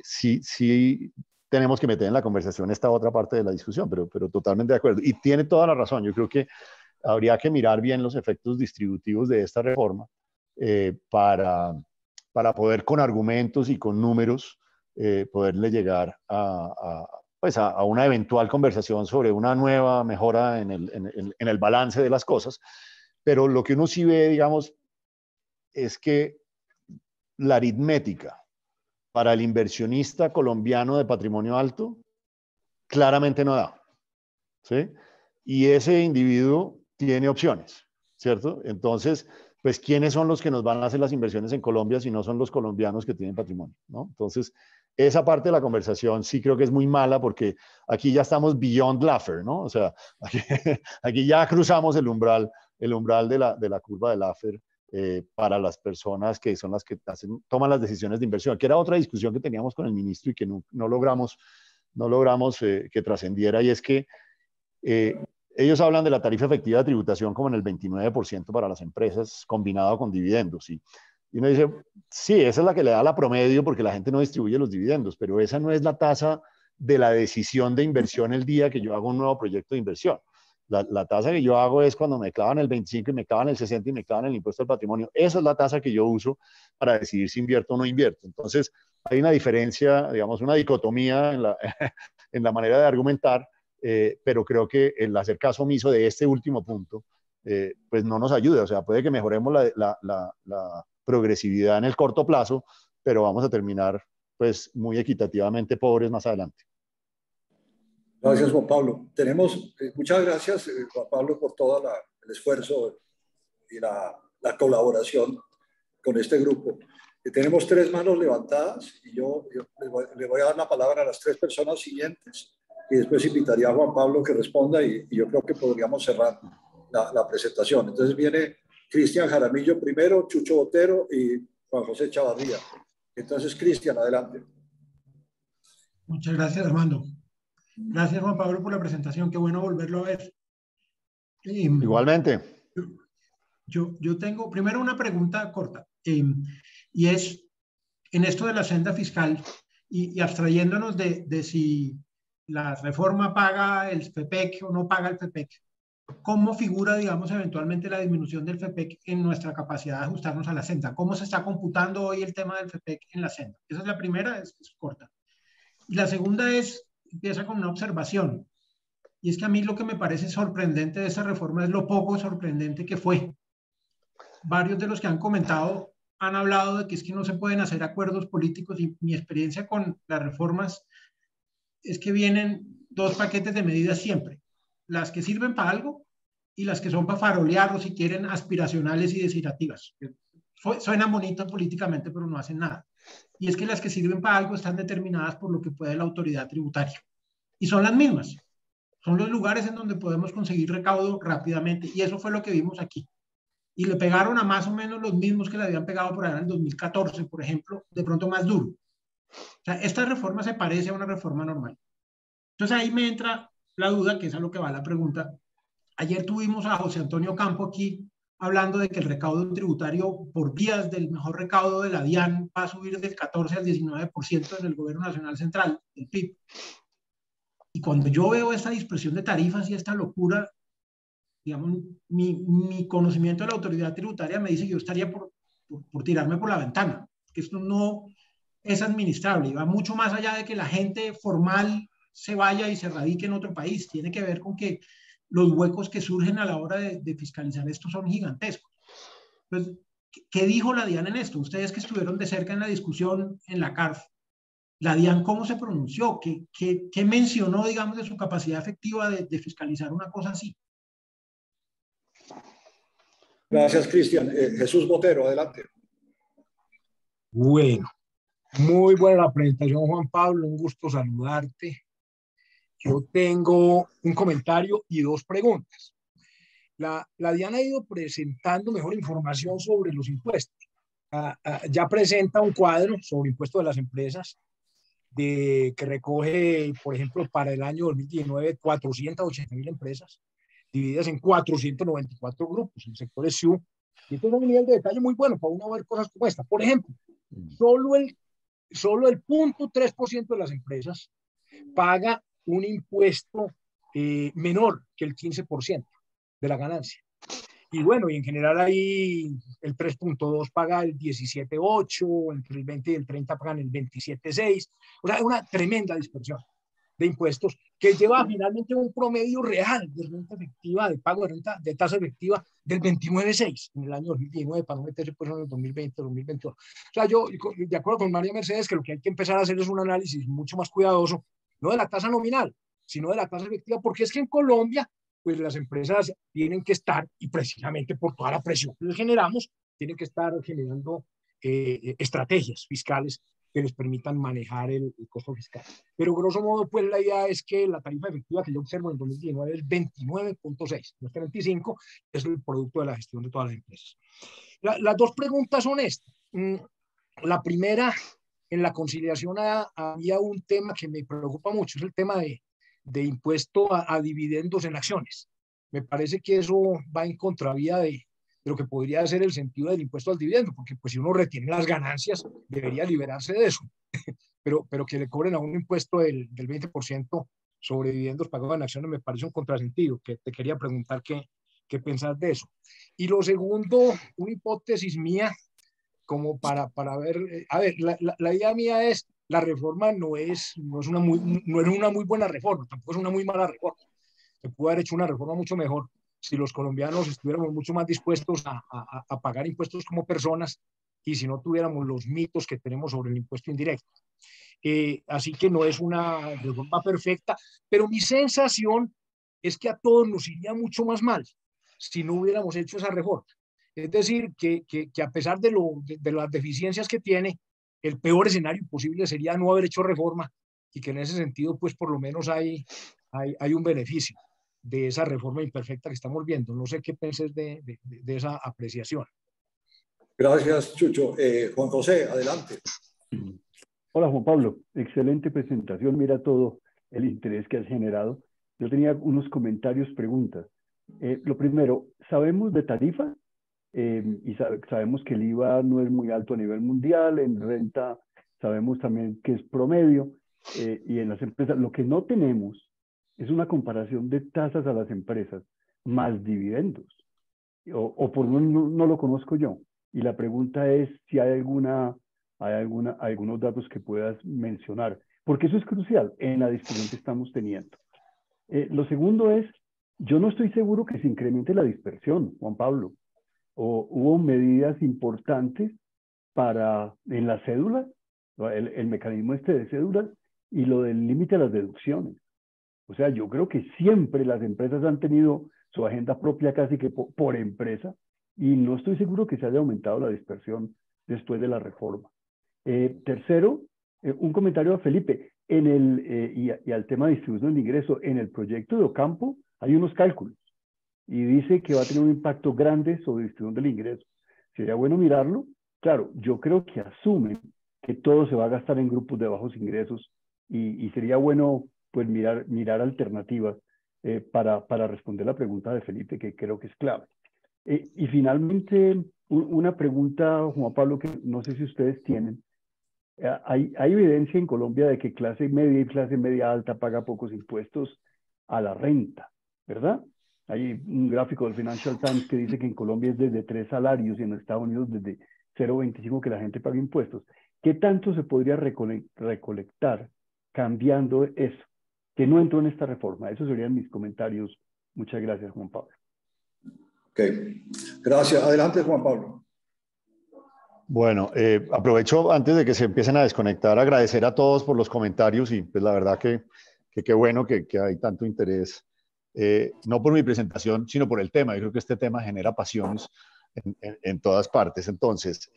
sí tenemos que meter en la conversación esta otra parte de la discusión, pero totalmente de acuerdo. Y tiene toda la razón. Yo creo que habría que mirar bien los efectos distributivos de esta reforma para poder con argumentos y con números poderle llegar a una eventual conversación sobre una nueva mejora en el balance de las cosas. Pero lo que uno sí ve, digamos, es que la aritmética para el inversionista colombiano de patrimonio alto claramente no da. ¿sí? Y ese individuo tiene opciones, ¿cierto? Entonces, pues, ¿quiénes son los que nos van a hacer las inversiones en Colombia si no son los colombianos que tienen patrimonio, ¿no? Entonces, esa parte de la conversación sí creo que es muy mala porque aquí ya estamos beyond Laffer, ¿no? O sea, aquí ya cruzamos el umbral de la curva de Laffer para las personas que son las que toman las decisiones de inversión, que era otra discusión que teníamos con el ministro y que no logramos que trascendiera, y es que ellos hablan de la tarifa efectiva de tributación como en el 29% para las empresas, combinado con dividendos. Y uno dice, sí, esa es la que le da la promedio porque la gente no distribuye los dividendos, pero esa no es la tasa de la decisión de inversión el día que yo hago un nuevo proyecto de inversión. La tasa que yo hago es cuando me clavan el 25 y me clavan el 60 y me clavan el impuesto al patrimonio. Esa es la tasa que yo uso para decidir si invierto o no invierto. Entonces, hay una diferencia, digamos, una dicotomía en la manera de argumentar, pero creo que el hacer caso omiso de este último punto, pues no nos ayuda. O sea, puede que mejoremos la progresividad en el corto plazo, pero vamos a terminar pues muy equitativamente pobres más adelante. Gracias, Juan Pablo. Muchas gracias, Juan Pablo, por todo el esfuerzo y la colaboración con este grupo. Tenemos 3 manos levantadas y yo le voy a dar la palabra a las 3 personas siguientes y después invitaría a Juan Pablo que responda y yo creo que podríamos cerrar la presentación. Entonces viene Cristian Jaramillo primero, Chucho Botero y Juan José Chavarría. Entonces, Cristian, adelante. Muchas gracias, Armando. Gracias, Juan Pablo, por la presentación. Qué bueno volverlo a ver. Igualmente. Yo tengo primero una pregunta corta y es en esto de la senda fiscal y abstrayéndonos de si la reforma paga el FEPEC o no paga el FEPEC, ¿cómo figura, digamos, eventualmente la disminución del FEPEC en nuestra capacidad de ajustarnos a la senda? ¿Cómo se está computando hoy el tema del FEPEC en la senda? Esa es la primera, es corta. Y la segunda empieza con una observación. Y es que a mí lo que me parece sorprendente de esa reforma es lo poco sorprendente que fue. Varios de los que han comentado han hablado de que es que no se pueden hacer acuerdos políticos y mi experiencia con las reformas es que vienen 2 paquetes de medidas siempre. Las que sirven para algo y las que son para farolear o si quieren aspiracionales y desirativas. Suenan bonitas políticamente pero no hacen nada. Y es que las que sirven para algo están determinadas por lo que puede la autoridad tributaria. Y son las mismas. Son los lugares en donde podemos conseguir recaudo rápidamente. Y eso fue lo que vimos aquí. Y le pegaron a más o menos los mismos que le habían pegado por allá en el 2014, por ejemplo, de pronto más duro. O sea, esta reforma se parece a una reforma normal. Entonces ahí me entra la duda, que es a lo que va la pregunta. Ayer tuvimos a José Antonio Campo aquí hablando de que el recaudo tributario por vías del mejor recaudo de la DIAN va a subir del 14 al 19% en el gobierno nacional central, el PIB. Y cuando yo veo esta dispersión de tarifas y esta locura, digamos, mi conocimiento de la autoridad tributaria me dice que yo estaría por tirarme por la ventana, que esto no es administrable y va mucho más allá de que la gente formal se vaya y se radique en otro país. Tiene que ver con que los huecos que surgen a la hora de fiscalizar esto son gigantescos. Entonces, ¿qué dijo la DIAN en esto? Ustedes que estuvieron de cerca en la discusión en la CARF, ¿la DIAN cómo se pronunció? ¿Qué mencionó, digamos, de su capacidad efectiva de fiscalizar una cosa así? Gracias, Cristian. Jesús Botero, adelante. Bueno, muy buena la presentación, Juan Pablo. Un gusto saludarte. Yo tengo un comentario y 2 preguntas. La DIAN ha ido presentando mejor información sobre los impuestos. Ya presenta un cuadro sobre impuestos de las empresas que recoge, por ejemplo, para el año 2019, 480.000 empresas divididas en 494 grupos. El sector es SIU. Y esto es un nivel de detalle muy bueno para uno ver cosas como esta. Por ejemplo, solo el 0.3% de las empresas paga un impuesto menor que el 15% de la ganancia. Y bueno, y en general ahí el 3.2 paga el 17.8, entre el 20 y el 30 pagan el 27.6. O sea, una tremenda dispersión de impuestos que lleva finalmente un promedio real de renta efectiva, de pago de renta, de tasa efectiva del 29.6 en el año 2019, para no meterse pues en el 2020, 2021. O sea, yo de acuerdo con María Mercedes que lo que hay que empezar a hacer es un análisis mucho más cuidadoso, no de la tasa nominal, sino de la tasa efectiva, porque es que en Colombia, pues las empresas tienen que estar, y precisamente por toda la presión que les generamos, tienen que estar generando estrategias fiscales que les permitan manejar el costo fiscal. Pero grosso modo, pues la idea es que la tarifa efectiva que yo observo en 2019 es 29.6, no es 35, es el producto de la gestión de todas las empresas. Las dos preguntas son estas. La primera, en la conciliación había un tema que me preocupa mucho, es el tema de impuesto a dividendos en acciones. Me parece que eso va en contravía de lo que podría ser el sentido del impuesto al dividendo, porque pues si uno retiene las ganancias, debería liberarse de eso, pero que le cobren a un impuesto del 20% sobre dividendos pagados en acciones me parece un contrasentido, que te quería preguntar qué pensás de eso. Y lo segundo, una hipótesis mía, como para ver, a ver, la idea mía es, la reforma no es una muy buena reforma, tampoco es una muy mala reforma. Se pudo haber hecho una reforma mucho mejor si los colombianos estuviéramos mucho más dispuestos a pagar impuestos como personas y si no tuviéramos los mitos que tenemos sobre el impuesto indirecto. Así que no es una reforma perfecta, pero mi sensación es que a todos nos iría mucho más mal si no hubiéramos hecho esa reforma. Es decir, que a pesar de las deficiencias que tiene, el peor escenario posible sería no haber hecho reforma y que en ese sentido, pues por lo menos hay un beneficio de esa reforma imperfecta que estamos viendo. No sé qué piensas de esa apreciación. Gracias, Chucho. Juan José, adelante. Hola, Juan Pablo. Excelente presentación. Mira todo el interés que has generado. Yo tenía unos comentarios, preguntas. Lo primero, ¿sabemos de tarifa? Y sabemos que el IVA no es muy alto a nivel mundial. En renta sabemos también que es promedio. Y en las empresas, lo que no tenemos es una comparación de tasas a las empresas más dividendos. O por lo menos no lo conozco yo. Y la pregunta es si hay algunos datos que puedas mencionar, porque eso es crucial en la discusión que estamos teniendo. Lo segundo es, yo no estoy seguro que se incremente la dispersión, Juan Pablo. Hubo medidas importantes en las cédulas, el mecanismo de cédulas y lo del límite a las deducciones. O sea, yo creo que siempre las empresas han tenido su agenda propia casi que por empresa y no estoy seguro que se haya aumentado la dispersión después de la reforma. Tercero, un comentario a Felipe y al tema de distribución del ingreso. En el proyecto de Ocampo hay unos cálculos y dice que va a tener un impacto grande sobre distribución del ingreso. Sería bueno mirarlo. Claro, yo creo que asumen que todo se va a gastar en grupos de bajos ingresos y sería bueno pues mirar alternativas para responder la pregunta de Felipe, que creo que es clave. Y finalmente, una pregunta, Juan Pablo, que no sé si ustedes tienen. Hay evidencia en Colombia de que clase media y clase media alta paga pocos impuestos a la renta, ¿verdad? Hay un gráfico del Financial Times que dice que en Colombia es desde 3 salarios y en Estados Unidos desde 0,25 que la gente paga impuestos. ¿Qué tanto se podría recolectar cambiando eso? Que no entró en esta reforma. Esos serían mis comentarios. Muchas gracias, Juan Pablo. Ok, gracias. Adelante, Juan Pablo. Bueno, aprovecho antes de que se empiecen a desconectar, agradecer a todos por los comentarios y pues la verdad que qué bueno que hay tanto interés, no por mi presentación, sino por el tema. Yo creo que este tema genera pasiones en todas partes. Entonces,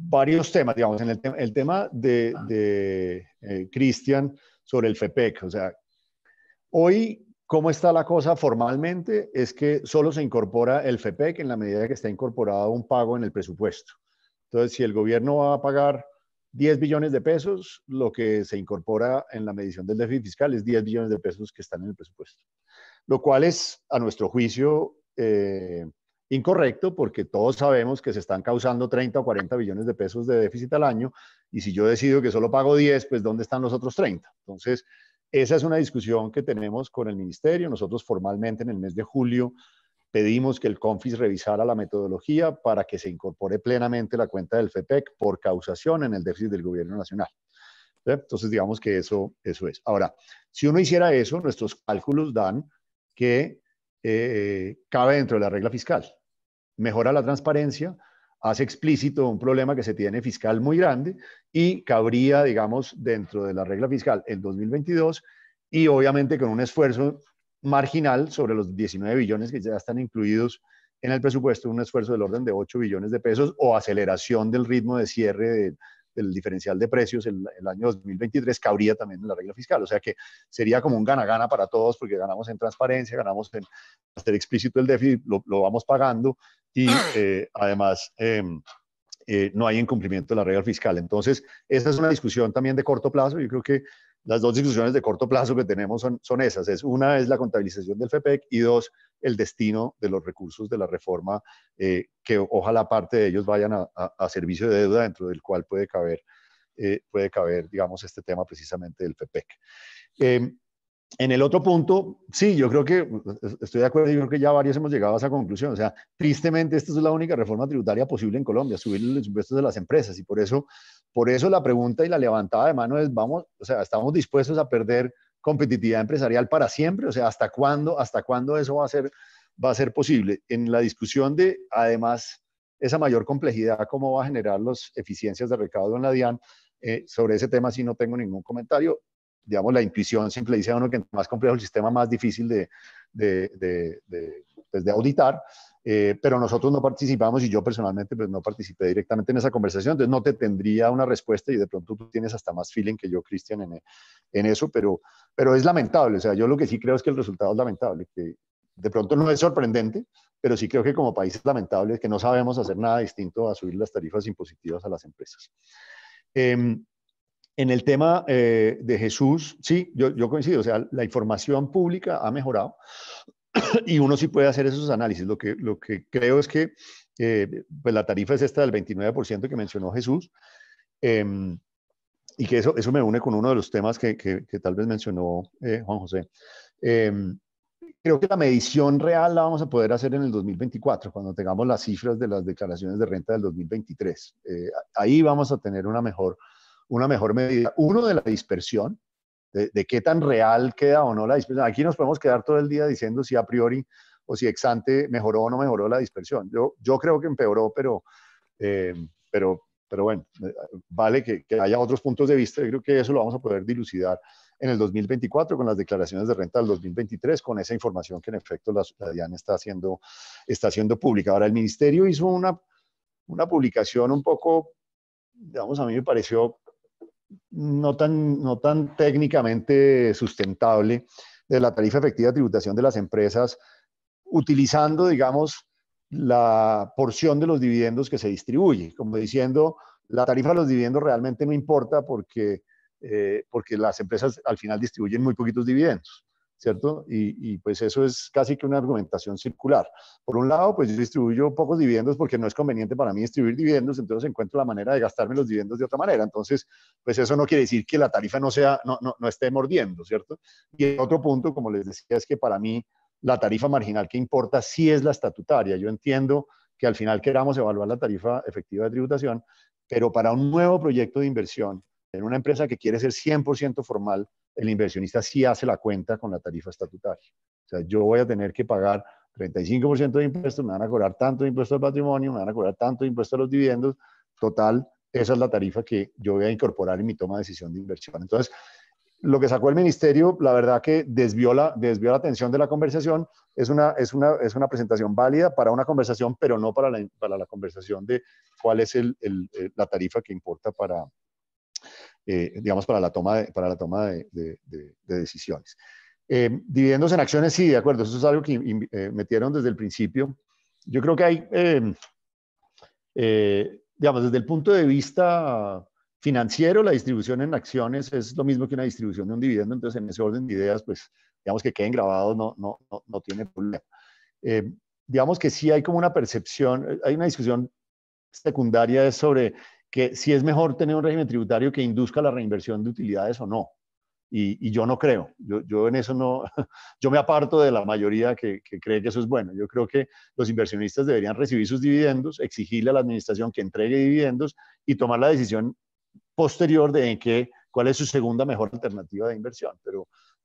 varios temas, digamos, en el tema de Cristian sobre el FEPEC. O sea, hoy, ¿cómo está la cosa formalmente? Es que solo se incorpora el FEPEC en la medida que está incorporado un pago en el presupuesto. Entonces, si el gobierno va a pagar 10 billones de pesos, lo que se incorpora en la medición del déficit fiscal es 10 billones de pesos que están en el presupuesto. Lo cual es, a nuestro juicio, incorrecto, porque todos sabemos que se están causando 30 o 40 billones de pesos de déficit al año, y si yo decido que solo pago 10, pues ¿dónde están los otros 30? Entonces, esa es una discusión que tenemos con el ministerio. Nosotros formalmente en el mes de julio pedimos que el CONFIS revisara la metodología para que se incorpore plenamente la cuenta del FEPEC por causación en el déficit del gobierno nacional. Entonces, digamos que eso es. Ahora, si uno hiciera eso, nuestros cálculos dan que cabe dentro de la regla fiscal. Mejora la transparencia, hace explícito un problema que se tiene fiscal muy grande y cabría, digamos, dentro de la regla fiscal el 2022 y obviamente con un esfuerzo marginal sobre los 19 billones que ya están incluidos en el presupuesto, un esfuerzo del orden de 8 billones de pesos o aceleración del ritmo de cierre del diferencial de precios el año 2023 cabría también en la regla fiscal. O sea que sería como un gana-gana para todos porque ganamos en transparencia, ganamos en hacer explícito el déficit, lo vamos pagando y además no hay incumplimiento de la regla fiscal. Entonces, esa es una discusión también de corto plazo. Yo creo que las dos discusiones de corto plazo que tenemos son esas. Una es la contabilización del FEPEC y dos, el destino de los recursos de la reforma, que ojalá parte de ellos vayan a servicio de deuda, dentro del cual puede caber, digamos, este tema precisamente del FEPEC. En el otro punto, sí, yo creo que estoy de acuerdo, yo creo que ya varios hemos llegado a esa conclusión. O sea, tristemente esta es la única reforma tributaria posible en Colombia, subir los impuestos de las empresas. Y por eso la pregunta y la levantada de mano es, vamos, o sea, ¿estamos dispuestos a perder competitividad empresarial para siempre? O sea, ¿hasta cuándo eso va a ser posible? En la discusión de, además, esa mayor complejidad, cómo va a generar las eficiencias de recaudo en la DIAN, sobre ese tema sí no tengo ningún comentario. Digamos, la intuición siempre dice a uno que más complejo el sistema, más difícil pues de auditar, pero nosotros no participamos y yo personalmente pues no participé directamente en esa conversación, entonces no te tendría una respuesta y de pronto tú tienes hasta más feeling que yo, Cristian, en eso, pero es lamentable. O sea, yo lo que sí creo es que el resultado es lamentable, que de pronto no es sorprendente, pero sí creo que como país es lamentable que no sabemos hacer nada distinto a subir las tarifas impositivas a las empresas. En el tema de Jesús, sí, yo coincido, o sea, la información pública ha mejorado y uno sí puede hacer esos análisis. Lo que creo es que pues la tarifa es esta del 29% que mencionó Jesús, y que eso me une con uno de los temas que tal vez mencionó Juan José. Creo que la medición real la vamos a poder hacer en el 2024, cuando tengamos las cifras de las declaraciones de renta del 2023. Ahí vamos a tener una mejor medida. Uno, de la dispersión, de qué tan real queda o no la dispersión. Aquí nos podemos quedar todo el día diciendo si a priori o si ex ante mejoró o no mejoró la dispersión. Yo creo que empeoró, pero bueno, vale que haya otros puntos de vista. Yo creo que eso lo vamos a poder dilucidar en el 2024 con las declaraciones de renta del 2023, con esa información que en efecto la DIAN está haciendo pública. Ahora, el ministerio hizo una publicación un poco, digamos, a mí me pareció no tan técnicamente sustentable, de la tarifa efectiva de tributación de las empresas, utilizando, digamos, la porción de los dividendos que se distribuye, como diciendo, la tarifa de los dividendos realmente no importa porque las empresas al final distribuyen muy poquitos dividendos, ¿cierto? Y pues eso es casi que una argumentación circular. Por un lado, pues yo distribuyo pocos dividendos porque no es conveniente para mí distribuir dividendos, entonces encuentro la manera de gastarme los dividendos de otra manera. Entonces, pues eso no quiere decir que la tarifa no esté mordiendo, ¿cierto? Y el otro punto, como les decía, es que para mí la tarifa marginal que importa sí es la estatutaria. Yo entiendo que al final queramos evaluar la tarifa efectiva de tributación, pero para un nuevo proyecto de inversión, en una empresa que quiere ser 100% formal, el inversionista sí hace la cuenta con la tarifa estatutaria. O sea, yo voy a tener que pagar 35% de impuestos, me van a cobrar tanto de impuesto al patrimonio, me van a cobrar tanto de impuesto a los dividendos. Total, esa es la tarifa que yo voy a incorporar en mi toma de decisión de inversión. Entonces, lo que sacó el ministerio, la verdad que desvió la atención de la conversación. Es una presentación válida para una conversación, pero no para la conversación de cuál es la tarifa que importa digamos, para la toma de decisiones. Dividendos en acciones, sí, de acuerdo, eso es algo que metieron desde el principio. Yo creo que hay, digamos, desde el punto de vista financiero, la distribución en acciones es lo mismo que una distribución de un dividendo, entonces en ese orden de ideas, pues, digamos que queden grabados no tiene problema. Digamos que sí hay como una percepción, hay una discusión secundaria sobre que si es mejor tener un régimen tributario que induzca la reinversión de utilidades o no. Y yo no creo, yo en eso no, yo me aparto de la mayoría que cree que eso es bueno. Yo creo que los inversionistas deberían recibir sus dividendos, exigirle a la administración que entregue dividendos y tomar la decisión posterior de cuál es su segunda mejor alternativa de inversión.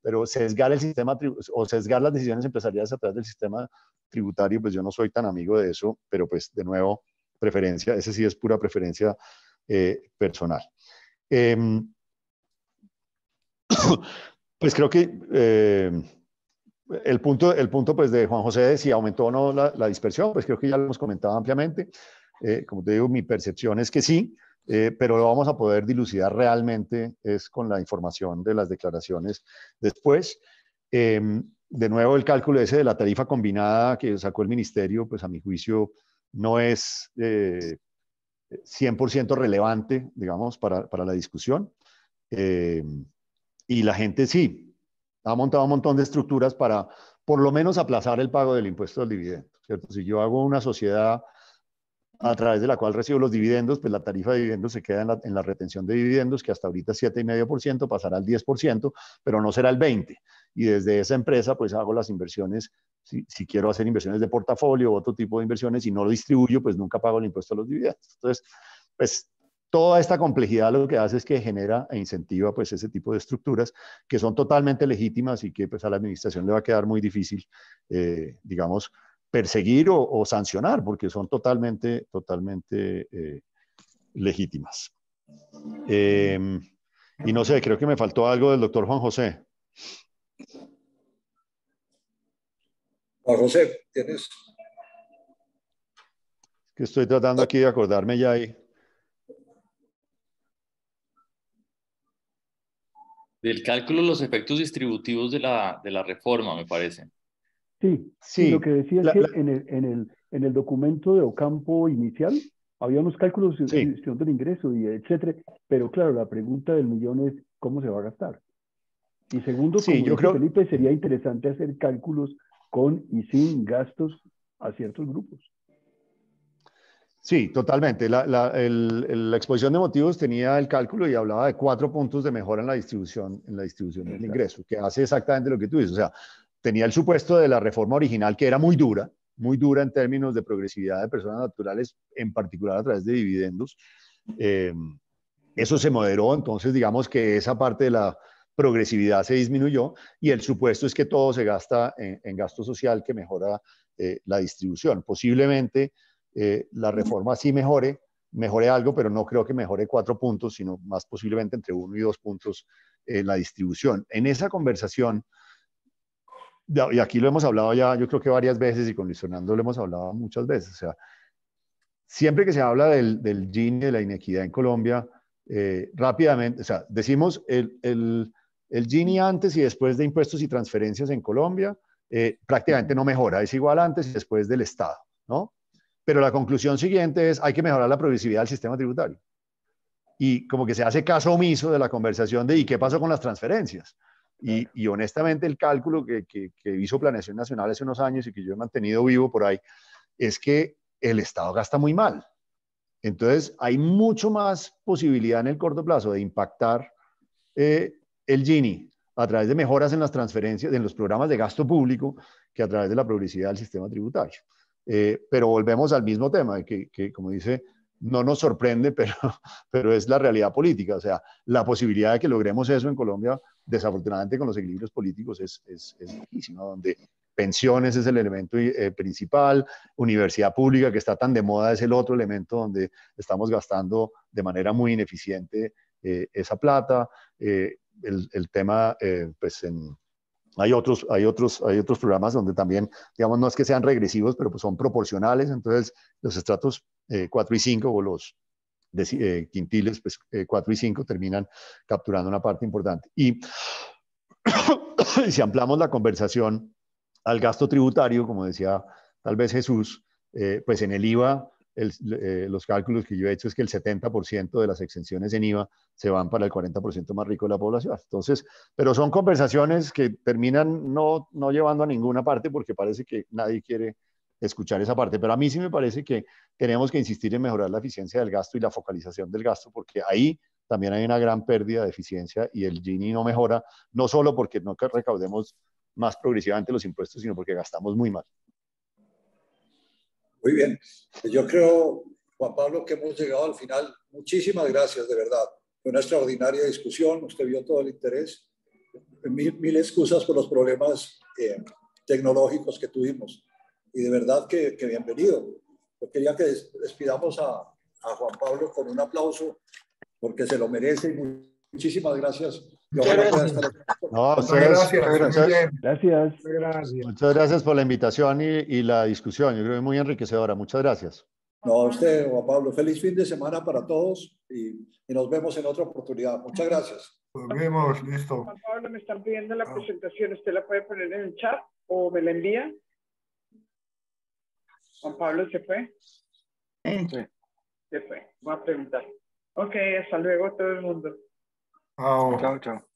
Pero sesgar el sistema o sesgar las decisiones empresariales a través del sistema tributario, pues yo no soy tan amigo de eso, pero pues de nuevo, preferencia, ese sí es pura preferencia personal. Pues creo que el punto pues, de Juan José de si aumentó o no la dispersión, pues creo que ya lo hemos comentado ampliamente. Como te digo, mi percepción es que sí, pero lo vamos a poder dilucidar realmente es con la información de las declaraciones después. De nuevo, el cálculo ese de la tarifa combinada que sacó el ministerio, pues a mi juicio no es 100% relevante, digamos, para la discusión. Y la gente sí, ha montado un montón de estructuras para por lo menos aplazar el pago del impuesto al dividendo, ¿cierto? Si yo hago una sociedad a través de la cual recibo los dividendos, pues la tarifa de dividendos se queda en la retención de dividendos, que hasta ahorita es 7,5%, pasará al 10%, pero no será el 20%. Y desde esa empresa, pues hago las inversiones, si quiero hacer inversiones de portafolio o otro tipo de inversiones y no lo distribuyo, pues nunca pago el impuesto a los dividendos. Entonces, pues toda esta complejidad lo que hace es que genera e incentiva pues ese tipo de estructuras que son totalmente legítimas y que pues a la administración le va a quedar muy difícil, digamos, perseguir o sancionar, porque son totalmente legítimas. Y no sé, creo que me faltó algo del doctor Juan José. Juan José, ¿tienes? Que estoy tratando aquí de acordarme ya ahí. Del cálculo de los efectos distributivos de la reforma, me parece. Sí, lo que decía es que en el documento de Ocampo inicial había unos cálculos de distribución del ingreso y etcétera, pero claro, la pregunta del millón es ¿cómo se va a gastar? Y segundo, como dice Felipe, sería interesante hacer cálculos con y sin gastos a ciertos grupos. Sí, totalmente. La exposición de motivos tenía el cálculo y hablaba de 4 puntos de mejora en la distribución del ingreso, que hace exactamente lo que tú dices. O sea, tenía el supuesto de la reforma original que era muy dura en términos de progresividad de personas naturales, en particular a través de dividendos. Eso se moderó, entonces digamos que esa parte de la progresividad se disminuyó y el supuesto es que todo se gasta en gasto social que mejora la distribución. Posiblemente la reforma sí mejore algo, pero no creo que mejore 4 puntos, sino más posiblemente entre 1 y 2 puntos la distribución. En esa conversación, y aquí lo hemos hablado ya yo creo que varias veces y con Luis Fernando lo hemos hablado muchas veces, o sea, siempre que se habla del Gini, de la inequidad en Colombia, rápidamente, o sea, decimos el Gini antes y después de impuestos y transferencias en Colombia prácticamente no mejora, es igual antes y después del Estado, ¿no? Pero la conclusión siguiente es hay que mejorar la progresividad del sistema tributario. Y como que se hace caso omiso de la conversación de ¿y qué pasó con las transferencias? Y honestamente el cálculo que hizo Planeación Nacional hace unos años y que yo he mantenido vivo por ahí, es que el Estado gasta muy mal. Entonces hay mucho más posibilidad en el corto plazo de impactar el Gini a través de mejoras en las transferencias, en los programas de gasto público, que a través de la progresividad del sistema tributario. Pero volvemos al mismo tema, de que como dice, no nos sorprende, pero es la realidad política. O sea, la posibilidad de que logremos eso en Colombia, desafortunadamente con los equilibrios políticos, es bajísima, donde pensiones es el elemento principal, universidad pública que está tan de moda es el otro elemento donde estamos gastando de manera muy ineficiente esa plata. El tema, pues hay otros programas donde también, digamos, no es que sean regresivos, pero pues son proporcionales. Entonces, los estratos 4 y 5 o los quintiles, pues 4 y 5 terminan capturando una parte importante. Y si ampliamos la conversación al gasto tributario, como decía tal vez Jesús, pues en el IVA, los cálculos que yo he hecho es que el 70% de las exenciones en IVA se van para el 40% más rico de la población. Entonces, pero son conversaciones que terminan no llevando a ninguna parte porque parece que nadie quiere escuchar esa parte. Pero a mí sí me parece que tenemos que insistir en mejorar la eficiencia del gasto y la focalización del gasto, porque ahí también hay una gran pérdida de eficiencia y el Gini no mejora, no solo porque no recaudemos más progresivamente los impuestos, sino porque gastamos muy mal. Muy bien. Yo creo, Juan Pablo, que hemos llegado al final. Muchísimas gracias, de verdad. Fue una extraordinaria discusión. Usted vio todo el interés. Mil excusas por los problemas tecnológicos que tuvimos. Y de verdad que bienvenido. Yo quería que despidamos a Juan Pablo con un aplauso, porque se lo merece. Y muchísimas gracias. No, muchas gracias por la invitación y la discusión. Yo creo que es muy enriquecedora. Muchas gracias. No, a usted, Juan Pablo. Feliz fin de semana para todos y nos vemos en otra oportunidad. Muchas gracias. Nos vemos, listo. Juan Pablo, me están pidiendo la presentación. ¿Usted la puede poner en el chat o me la envía? Juan Pablo se fue. Sí. Se fue. Voy a preguntar. Ok, hasta luego todo el mundo. Chao. Chao, chao.